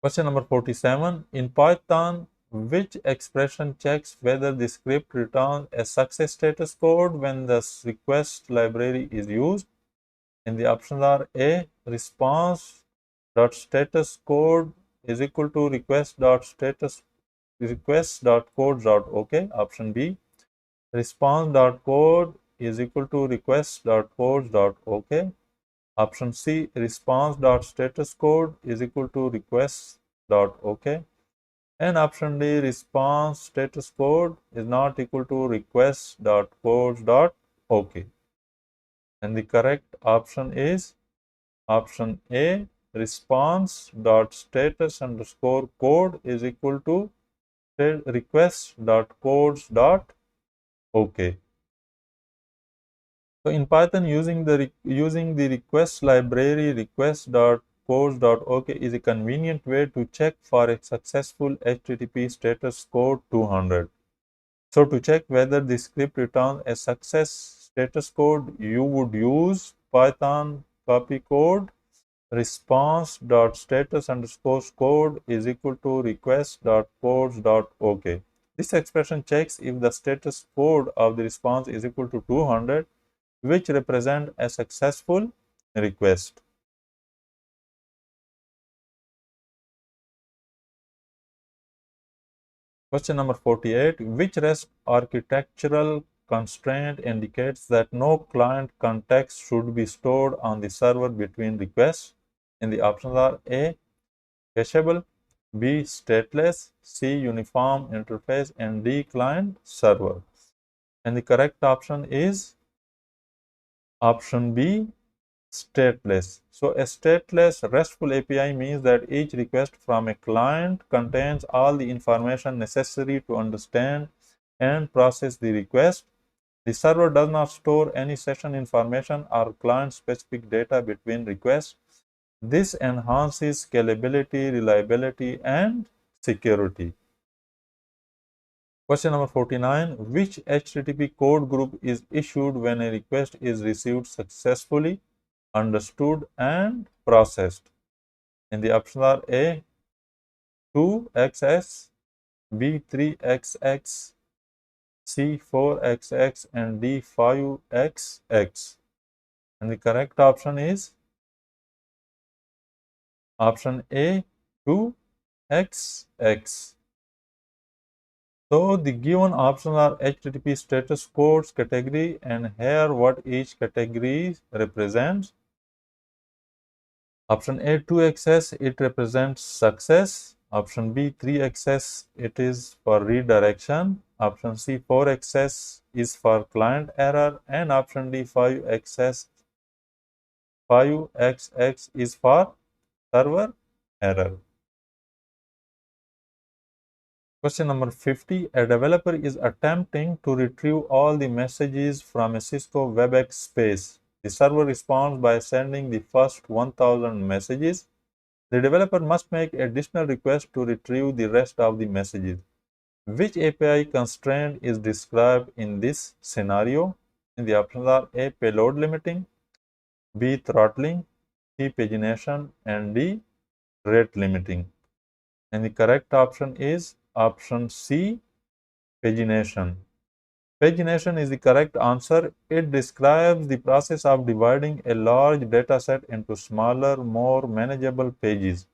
Question number 47. In Python, which expression checks whether the script returns a success status code when the request library is used? And the options are A. Response dot status code is equal to request dot status request dot code dot OK. Option B, response dot code is equal to request dot code dot OK. Option C, response dot status code is equal to request dot OK. And option D, response status code is not equal to request dot code dot OK. And the correct option is option A, response dot status underscore code is equal to request dot codes dot OK. So in Python, using the request library request.codes.ok is a convenient way to check for a successful HTTP status code 200. So to check whether the script returns a success status code, you would use Python copy code response.status underscore code is equal to request.codes.ok. This expression checks if the status code of the response is equal to 200, which represent a successful request. Question number 48. Which REST architectural constraint indicates that no client context should be stored on the server between requests? And the options are A, cacheable, B, stateless, C, uniform interface, and D, client server. And the correct option is option B, stateless. So a stateless RESTful API means that each request from a client contains all the information necessary to understand and process the request. The server does not store any session information or client-specific data between requests. This enhances scalability, reliability, and security. Question number 49. Which HTTP code group is issued when a request is received successfully, understood, and processed? And the options are A, 2xx, B, 3xx, C, 4xx, and D, 5xx. And the correct option is option A, 2xx. So the given options are HTTP status codes category, and here what each category represents. Option A, 2xs, it represents success. Option B, 3xs, it is for redirection. Option C, 4xs is for client error. And option D, 5xx is for server error. Question number 50. A developer is attempting to retrieve all the messages from a Cisco WebEx space. The server responds by sending the first 1000 messages. The developer must make additional requests to retrieve the rest of the messages. Which API constraint is described in this scenario? And the options are A, payload limiting, B, throttling, C, pagination, and D, rate limiting. And the correct option is option C, pagination. Pagination is the correct answer. It describes the process of dividing a large dataset into smaller, more manageable pages.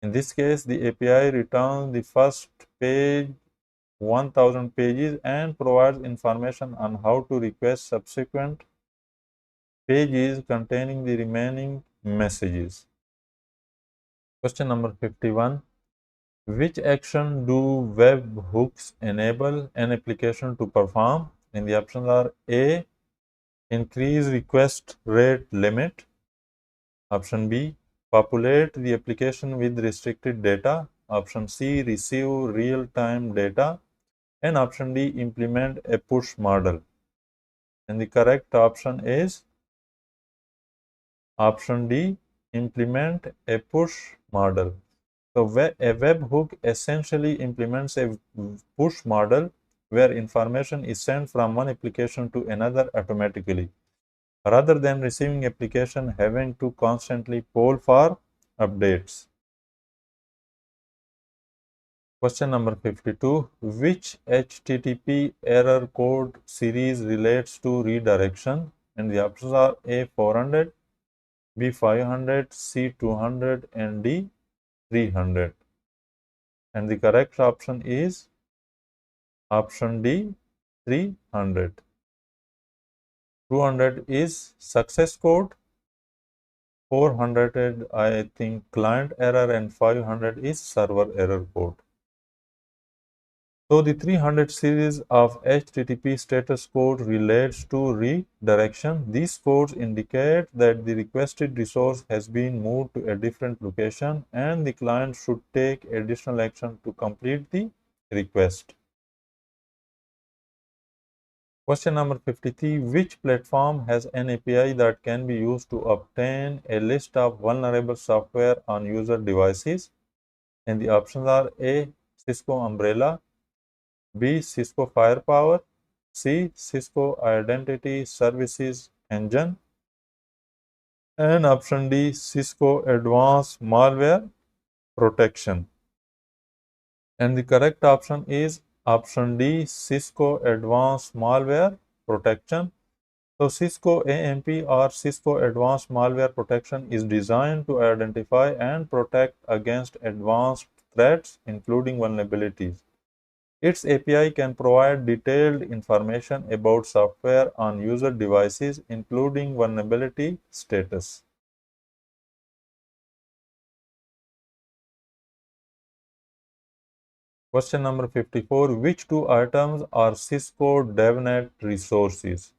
In this case, the API returns the first page 1000 pages and provides information on how to request subsequent pages containing the remaining messages. Question number 51. Which action do webhooks enable an application to perform? And the options are A, increase request rate limit. Option B, populate the application with restricted data. Option C, receive real-time data. And option D, implement a push model. And the correct option is option D, implement a push model. So a webhook essentially implements a push model where information is sent from one application to another automatically, rather than receiving application having to constantly poll for updates. Question number 52. Which HTTP error code series relates to redirection? And the options are A, 400, B 500, C 200, and D 300. And the correct option is option D 300. 200 is success code, 400 I think client error, and 500 is server error code. So the 300 series of HTTP status code relates to redirection. These codes indicate that the requested resource has been moved to a different location and the client should take additional action to complete the request. Question number 53. Which platform has an API that can be used to obtain a list of vulnerable software on user devices? And the options are A. Cisco Umbrella, B. Cisco Firepower, C. Cisco Identity Services Engine, and option D. Cisco Advanced Malware Protection. And the correct option is option D. Cisco Advanced Malware Protection. So Cisco AMP or Cisco Advanced Malware Protection is designed to identify and protect against advanced threats, including vulnerabilities. Its API can provide detailed information about software on user devices, including vulnerability status. Question number 54. Which two items are Cisco DevNet resources?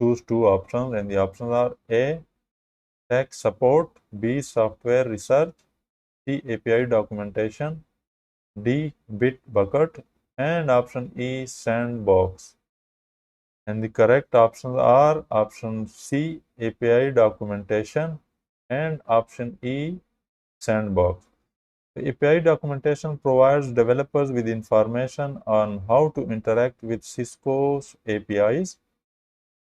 Choose two options, and the options are A. Tech support, B. Software research, C. API documentation, D. Bitbucket, and option E. Sandbox. And the correct options are option C. API documentation and option E. Sandbox. The API documentation provides developers with information on how to interact with Cisco's APIs,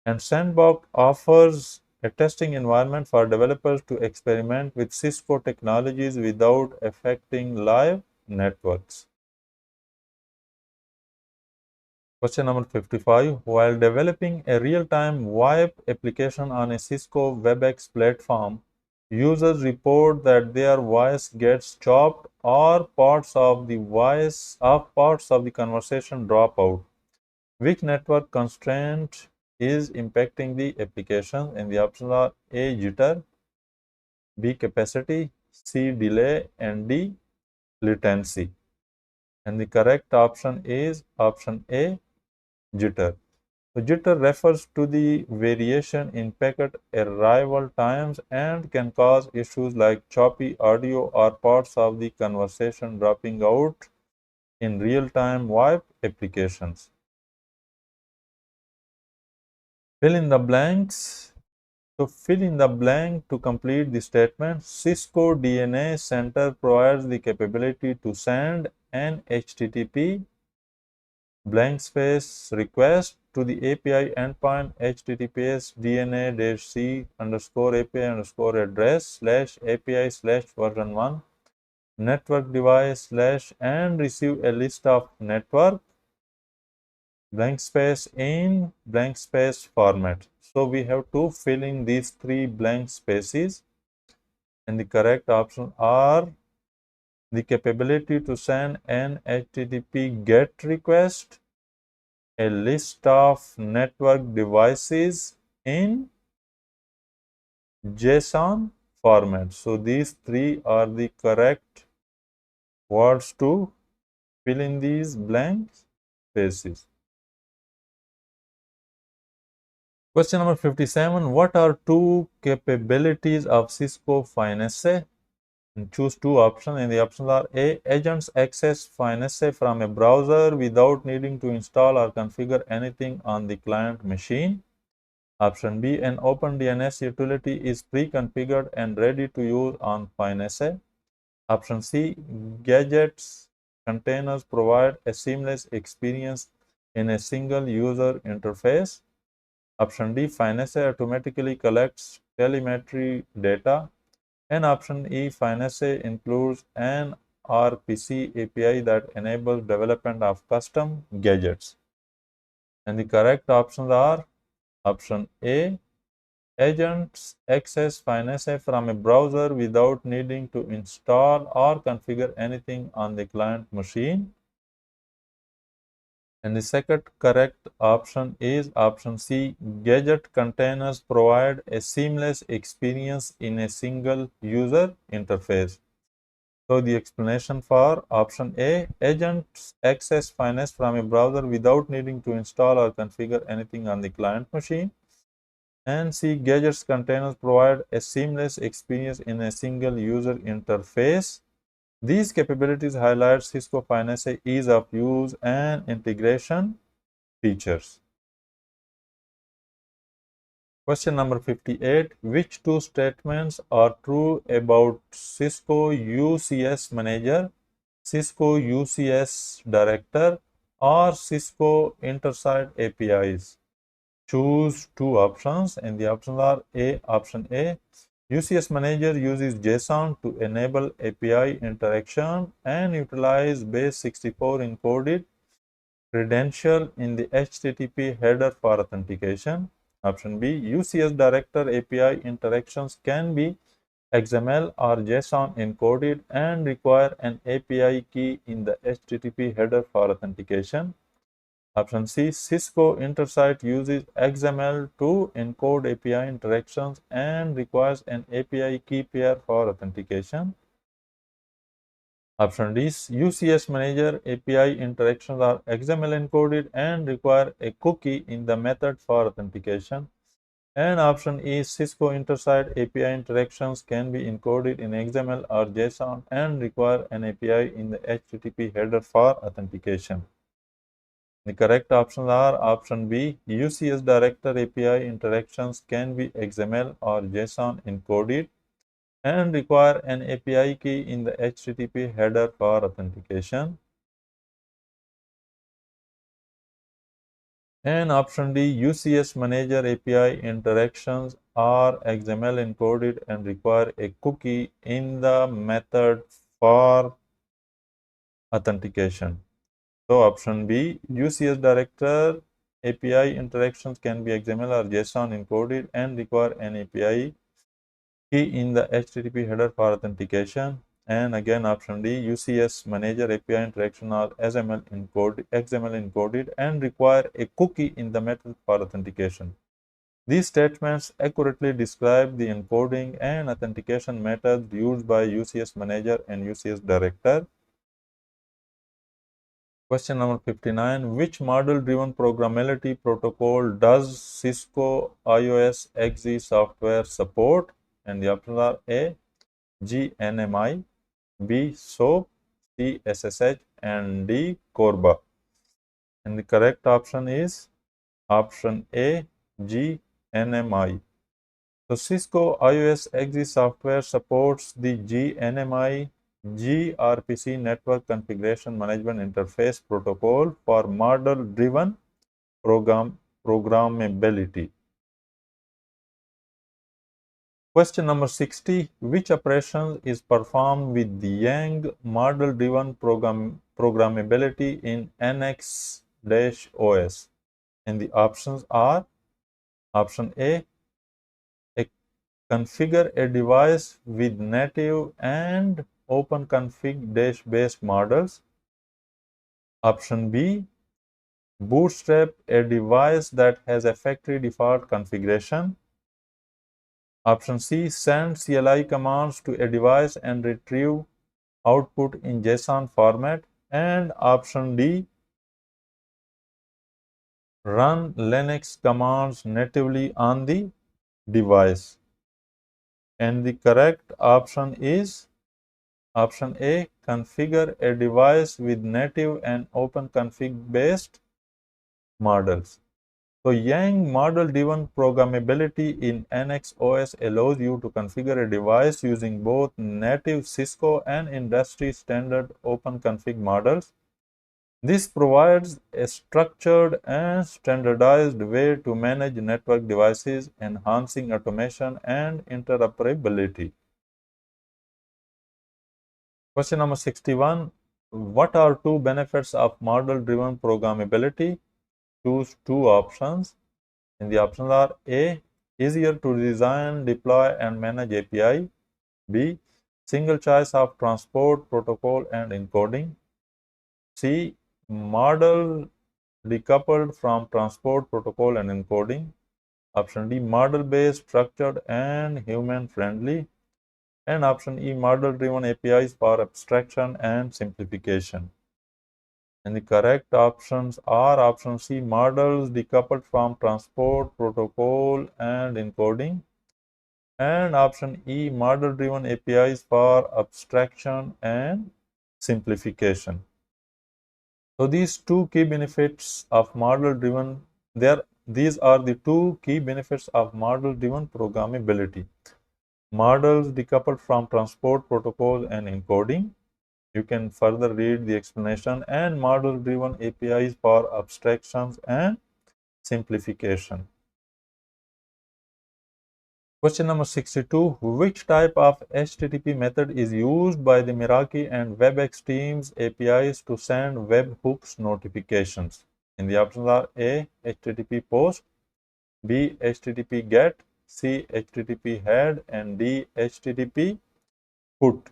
and Sandbox offers a testing environment for developers to experiment with Cisco technologies without affecting live networks. Question number 55. While developing a real-time VoIP application on a Cisco WebEx platform, users report that their voice gets chopped or parts of the conversation drop out. Which network constraint is impacting the application? And the options are A. Jitter, B. Capacity, C. Delay, and D. Latency. And the correct option is option A. Jitter. So jitter refers to the variation in packet arrival times and can cause issues like choppy audio or parts of the conversation dropping out in real-time VoIP applications. Fill in the blanks. So fill in the blank to complete the statement. Cisco DNA Center provides the capability to send an HTTP blank space request to the API endpoint https dna-c underscore API underscore address slash API slash version 1 network device slash and receive a list of network blank space in blank space format. So we have to fill in these three blank spaces, and the correct options are the capability to send an HTTP GET request, a list of network devices in JSON format. So these three are the correct words to fill in these blank spaces. Question number 57. What are two capabilities of Cisco Finesse? And choose two options, and the options are A. Agents access Finesse from a browser without needing to install or configure anything on the client machine. Option B. An OpenDNS utility is pre-configured and ready to use on Finesse. Option C. Gadgets containers provide a seamless experience in a single user interface. Option D. Finesse automatically collects telemetry data. And option E. Finesse includes an RPC API that enables development of custom gadgets. And the correct options are option A. agents access FileNAS from a browser without needing to install or configure anything on the client machine. And the second correct option is option C. Gadget containers provide a seamless experience in a single user interface. So the explanation for option A, agents access FileNAS from a browser without needing to install or configure anything on the client machine. And C, gadgets containers provide a seamless experience in a single user interface. These capabilities highlight Cisco FileNAS ease of use and integration features. Question number 58. Which two statements are true about Cisco UCS Manager, Cisco UCS Director, or Cisco Intersite APIs? Choose two options, and the options are option A. UCS Manager uses JSON to enable API interaction and utilize base64 encoded credential in the HTTP header for authentication. Option B. UCS Director API interactions can be XML or JSON encoded and require an API key in the HTTP header for authentication. Option C. Cisco Intersite uses XML to encode API interactions and requires an API key pair for authentication. Option D. UCS Manager API interactions are XML encoded and require a cookie in the method for authentication. And option E. Cisco Intersite API interactions can be encoded in XML or JSON and require an API in the HTTP header for authentication. The correct options are option B. UCS Director API interactions can be XML or JSON encoded and require an API key in the HTTP header for authentication. And option D. UCS Manager API interactions are XML encoded and require a cookie in the method for authentication. So option B, UCS Director API interactions can be XML or JSON encoded and require an API key in the HTTP header for authentication. And again, option D, UCS Manager API interaction are XML encoded and require a cookie in the method for authentication. These statements accurately describe the encoding and authentication methods used by UCS Manager and UCS Director. Question number 59. Which model-driven programmability protocol does Cisco iOS XE software support? And the options are A. GNMI, B. SOAP, C. SSH, and D. Corba. And the correct option is option A. GNMI. So Cisco iOS XE software supports the GNMI gRPC Network Configuration Management Interface Protocol for model-driven programmability. Question number 60. Which operation is performed with the Yang model-driven programmability in NX-OS? And the options are option A. Configure a device with native and OpenConfig-based models. Option B. Bootstrap a device that has a factory default configuration. Option C. Send CLI commands to a device and retrieve output in JSON format. And option D. Run Linux commands natively on the device. And the correct option is option A. Configure a device with native and OpenConfig-based models. So Yang model-driven programmability in NX-OS allows you to configure a device using both native Cisco and industry standard OpenConfig models. This provides a structured and standardized way to manage network devices, enhancing automation and interoperability. Question number 61. What are two benefits of model-driven programmability? Choose two options. And the options are A. easier to design, deploy, and manage API. B. Single choice of transport, protocol, and encoding. C. Model decoupled from transport, protocol, and encoding. Option D. Model-based, structured, and human-friendly. And option E. Model-driven APIs for abstraction and simplification. And the correct options are option C. Models decoupled from transport, protocol, and encoding. And option E. Model-driven APIs for abstraction and simplification. So these two key benefits of model-driven, these are the two key benefits of model-driven programmability. Models decoupled from transport, protocol, and encoding. You can further read the explanation. And model-driven APIs for abstractions and simplification. Question number 62. Which type of HTTP method is used by the Meraki and WebEx teams APIs to send webhooks notifications? And the options are A. HTTP post, B. HTTP get, C. HTTP head, and D. HTTP put.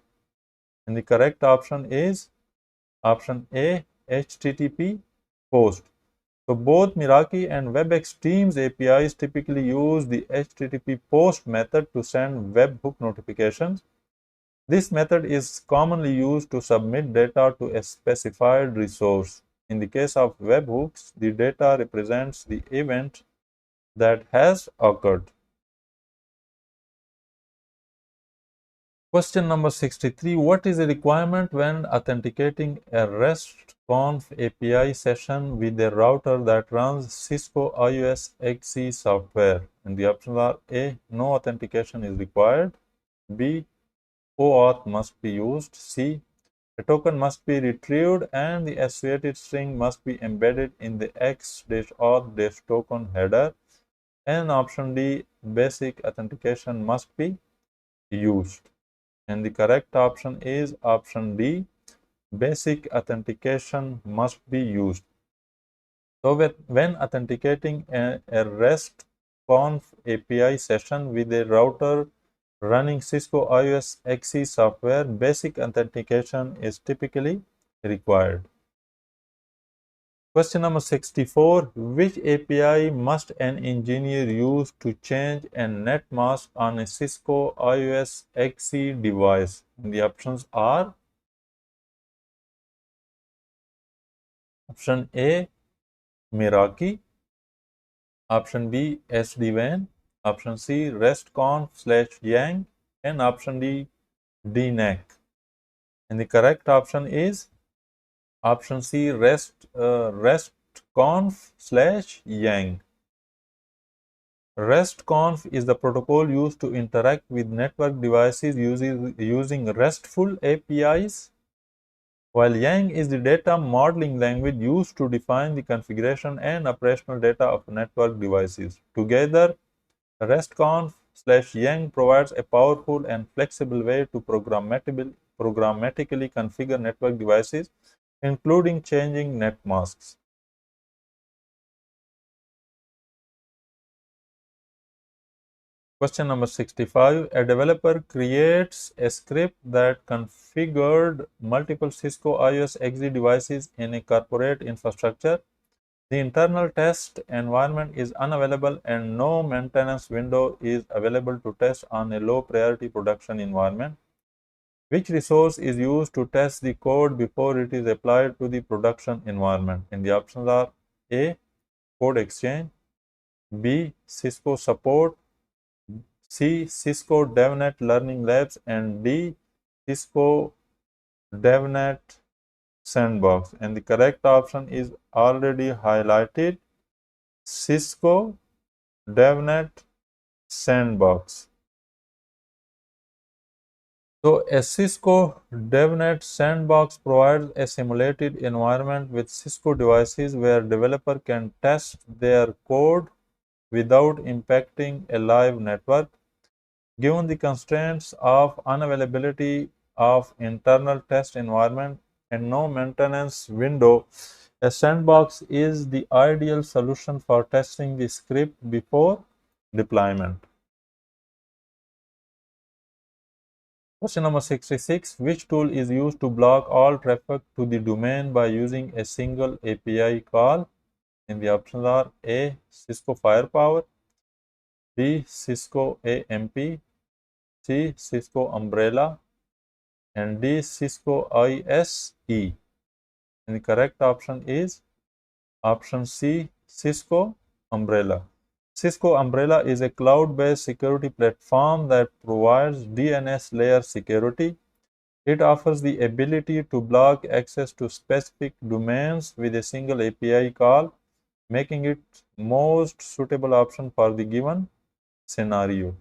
And the correct option is option A. HTTP post. So both Meraki and WebEx Teams APIs typically use the HTTP POST method to send webhook notifications. This method is commonly used to submit data to a specified resource. In the case of webhooks, the data represents the event that has occurred. Question number 63. What is the requirement when authenticating a REST-conf API session with a router that runs Cisco iOS XE software? And the options are A. No authentication is required. B. OAuth must be used. C. A token must be retrieved and the associated string must be embedded in the X-auth-token header. And option D. Basic authentication must be used. And the correct option is option D. Basic authentication must be used. So when authenticating a REST conf API session with a router running Cisco iOS XE software, basic authentication is typically required. Question number 64. Which API must an engineer use to change a net mask on a Cisco iOS XE device? And the options are option A. Meraki, option B. SD-WAN, option C. RESTconf/Yang, and option D. DNAC. And the correct option is option C. RESTconf/Yang. RESTconf is the protocol used to interact with network devices using RESTful APIs, while Yang is the data modeling language used to define the configuration and operational data of network devices. Together, RESTconf/Yang provides a powerful and flexible way to programmatically configure network devices, including changing net masks. Question number 65. A developer creates a script that configured multiple Cisco iOS XE devices in a corporate infrastructure. The internal test environment is unavailable and no maintenance window is available to test on a low priority production environment. Which resource is used to test the code before it is applied to the production environment? And the options are A. Code Exchange, B. Cisco Support, C. Cisco DevNet Learning Labs, and D. Cisco DevNet Sandbox. And the correct option is already highlighted, Cisco DevNet Sandbox. So a Cisco DevNet Sandbox provides a simulated environment with Cisco devices where developer can test their code without impacting a live network. Given the constraints of unavailability of internal test environment and no maintenance window, a sandbox is the ideal solution for testing the script before deployment. Question number 66. Which tool is used to block all traffic to the domain by using a single API call? And the options are A. Cisco Firepower, B. Cisco AMP, C. Cisco Umbrella, and D. Cisco ISE. And the correct option is option C. Cisco Umbrella. Cisco Umbrella is a cloud-based security platform that provides DNS layer security. It offers the ability to block access to specific domains with a single API call, making it most suitable option for the given scenario.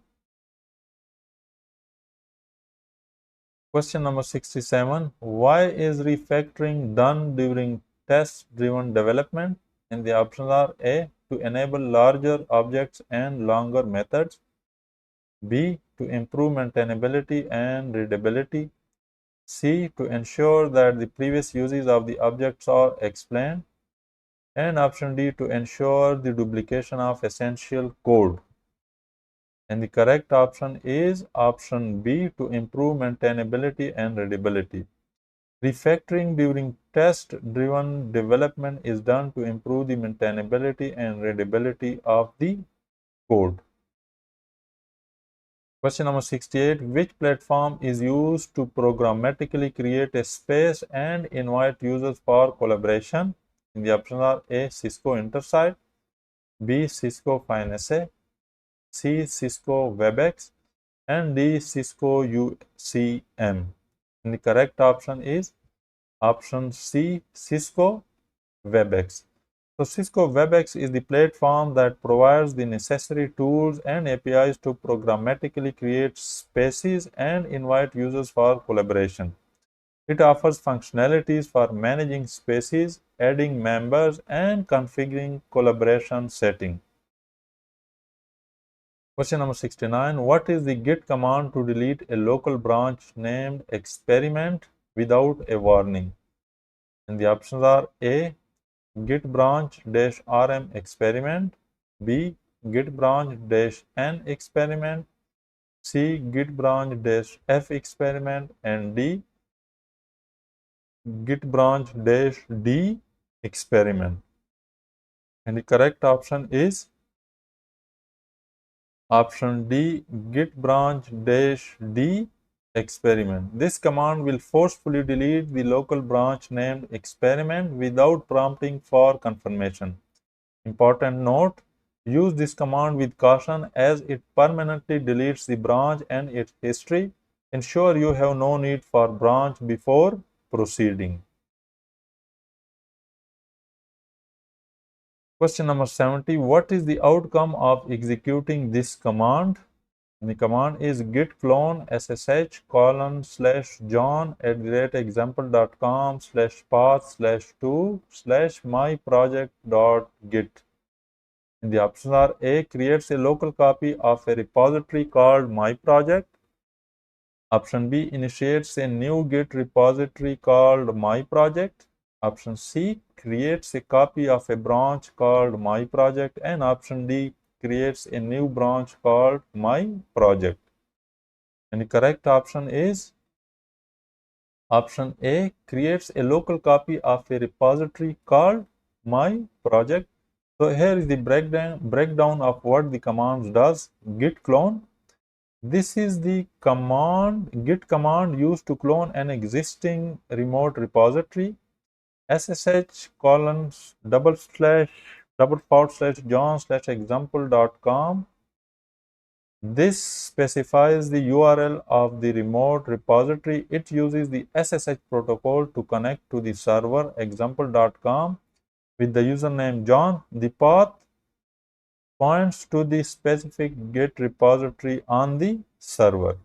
Question number 67. Why is refactoring done during test-driven development? And the options are A. To enable larger objects and longer methods, B. To improve maintainability and readability, C. To ensure that the previous uses of the objects are explained, and option D. To ensure the duplication of essential code. And the correct option is option B. To improve maintainability and readability. Refactoring during test-driven development is done to improve the maintainability and readability of the code. Question number 68. Which platform is used to programmatically create a space and invite users for collaboration? And the options are A. Cisco InterSite, B. Cisco FineSA, C. Cisco WebEx, and D. Cisco UCM. And the correct option is option C. Cisco WebEx. So Cisco WebEx is the platform that provides the necessary tools and APIs to programmatically create spaces and invite users for collaboration. It offers functionalities for managing spaces, adding members, and configuring collaboration settings. Question number 69. What is the git command to delete a local branch named experiment without a warning? And the options are A. Git branch -rm experiment, B. Git branch -n experiment, C. Git branch -f experiment, and D. Git branch -d experiment. And the correct option is option D. Git branch -d experiment. This command will forcefully delete the local branch named experiment without prompting for confirmation. Important note, use this command with caution as it permanently deletes the branch and its history. Ensure you have no need for branch before proceeding. Question number 70. What is the outcome of executing this command? The command is git clone ssh:/john@example.com/path/2/myproject.git. And the options are A. Creates a local copy of a repository called my project. Option B. Initiates a new Git repository called my project. Option C. Creates a copy of a branch called my project. And option D. Creates a new branch called my project. And the correct option is option A. Creates a local copy of a repository called my project. So here is the breakdown of what the command does. Git clone. This is the git command used to clone an existing remote repository. ssh://john/example.com. This specifies the URL of the remote repository. It uses the SSH protocol to connect to the server example.com with the username John. The path points to the specific Git repository on the server.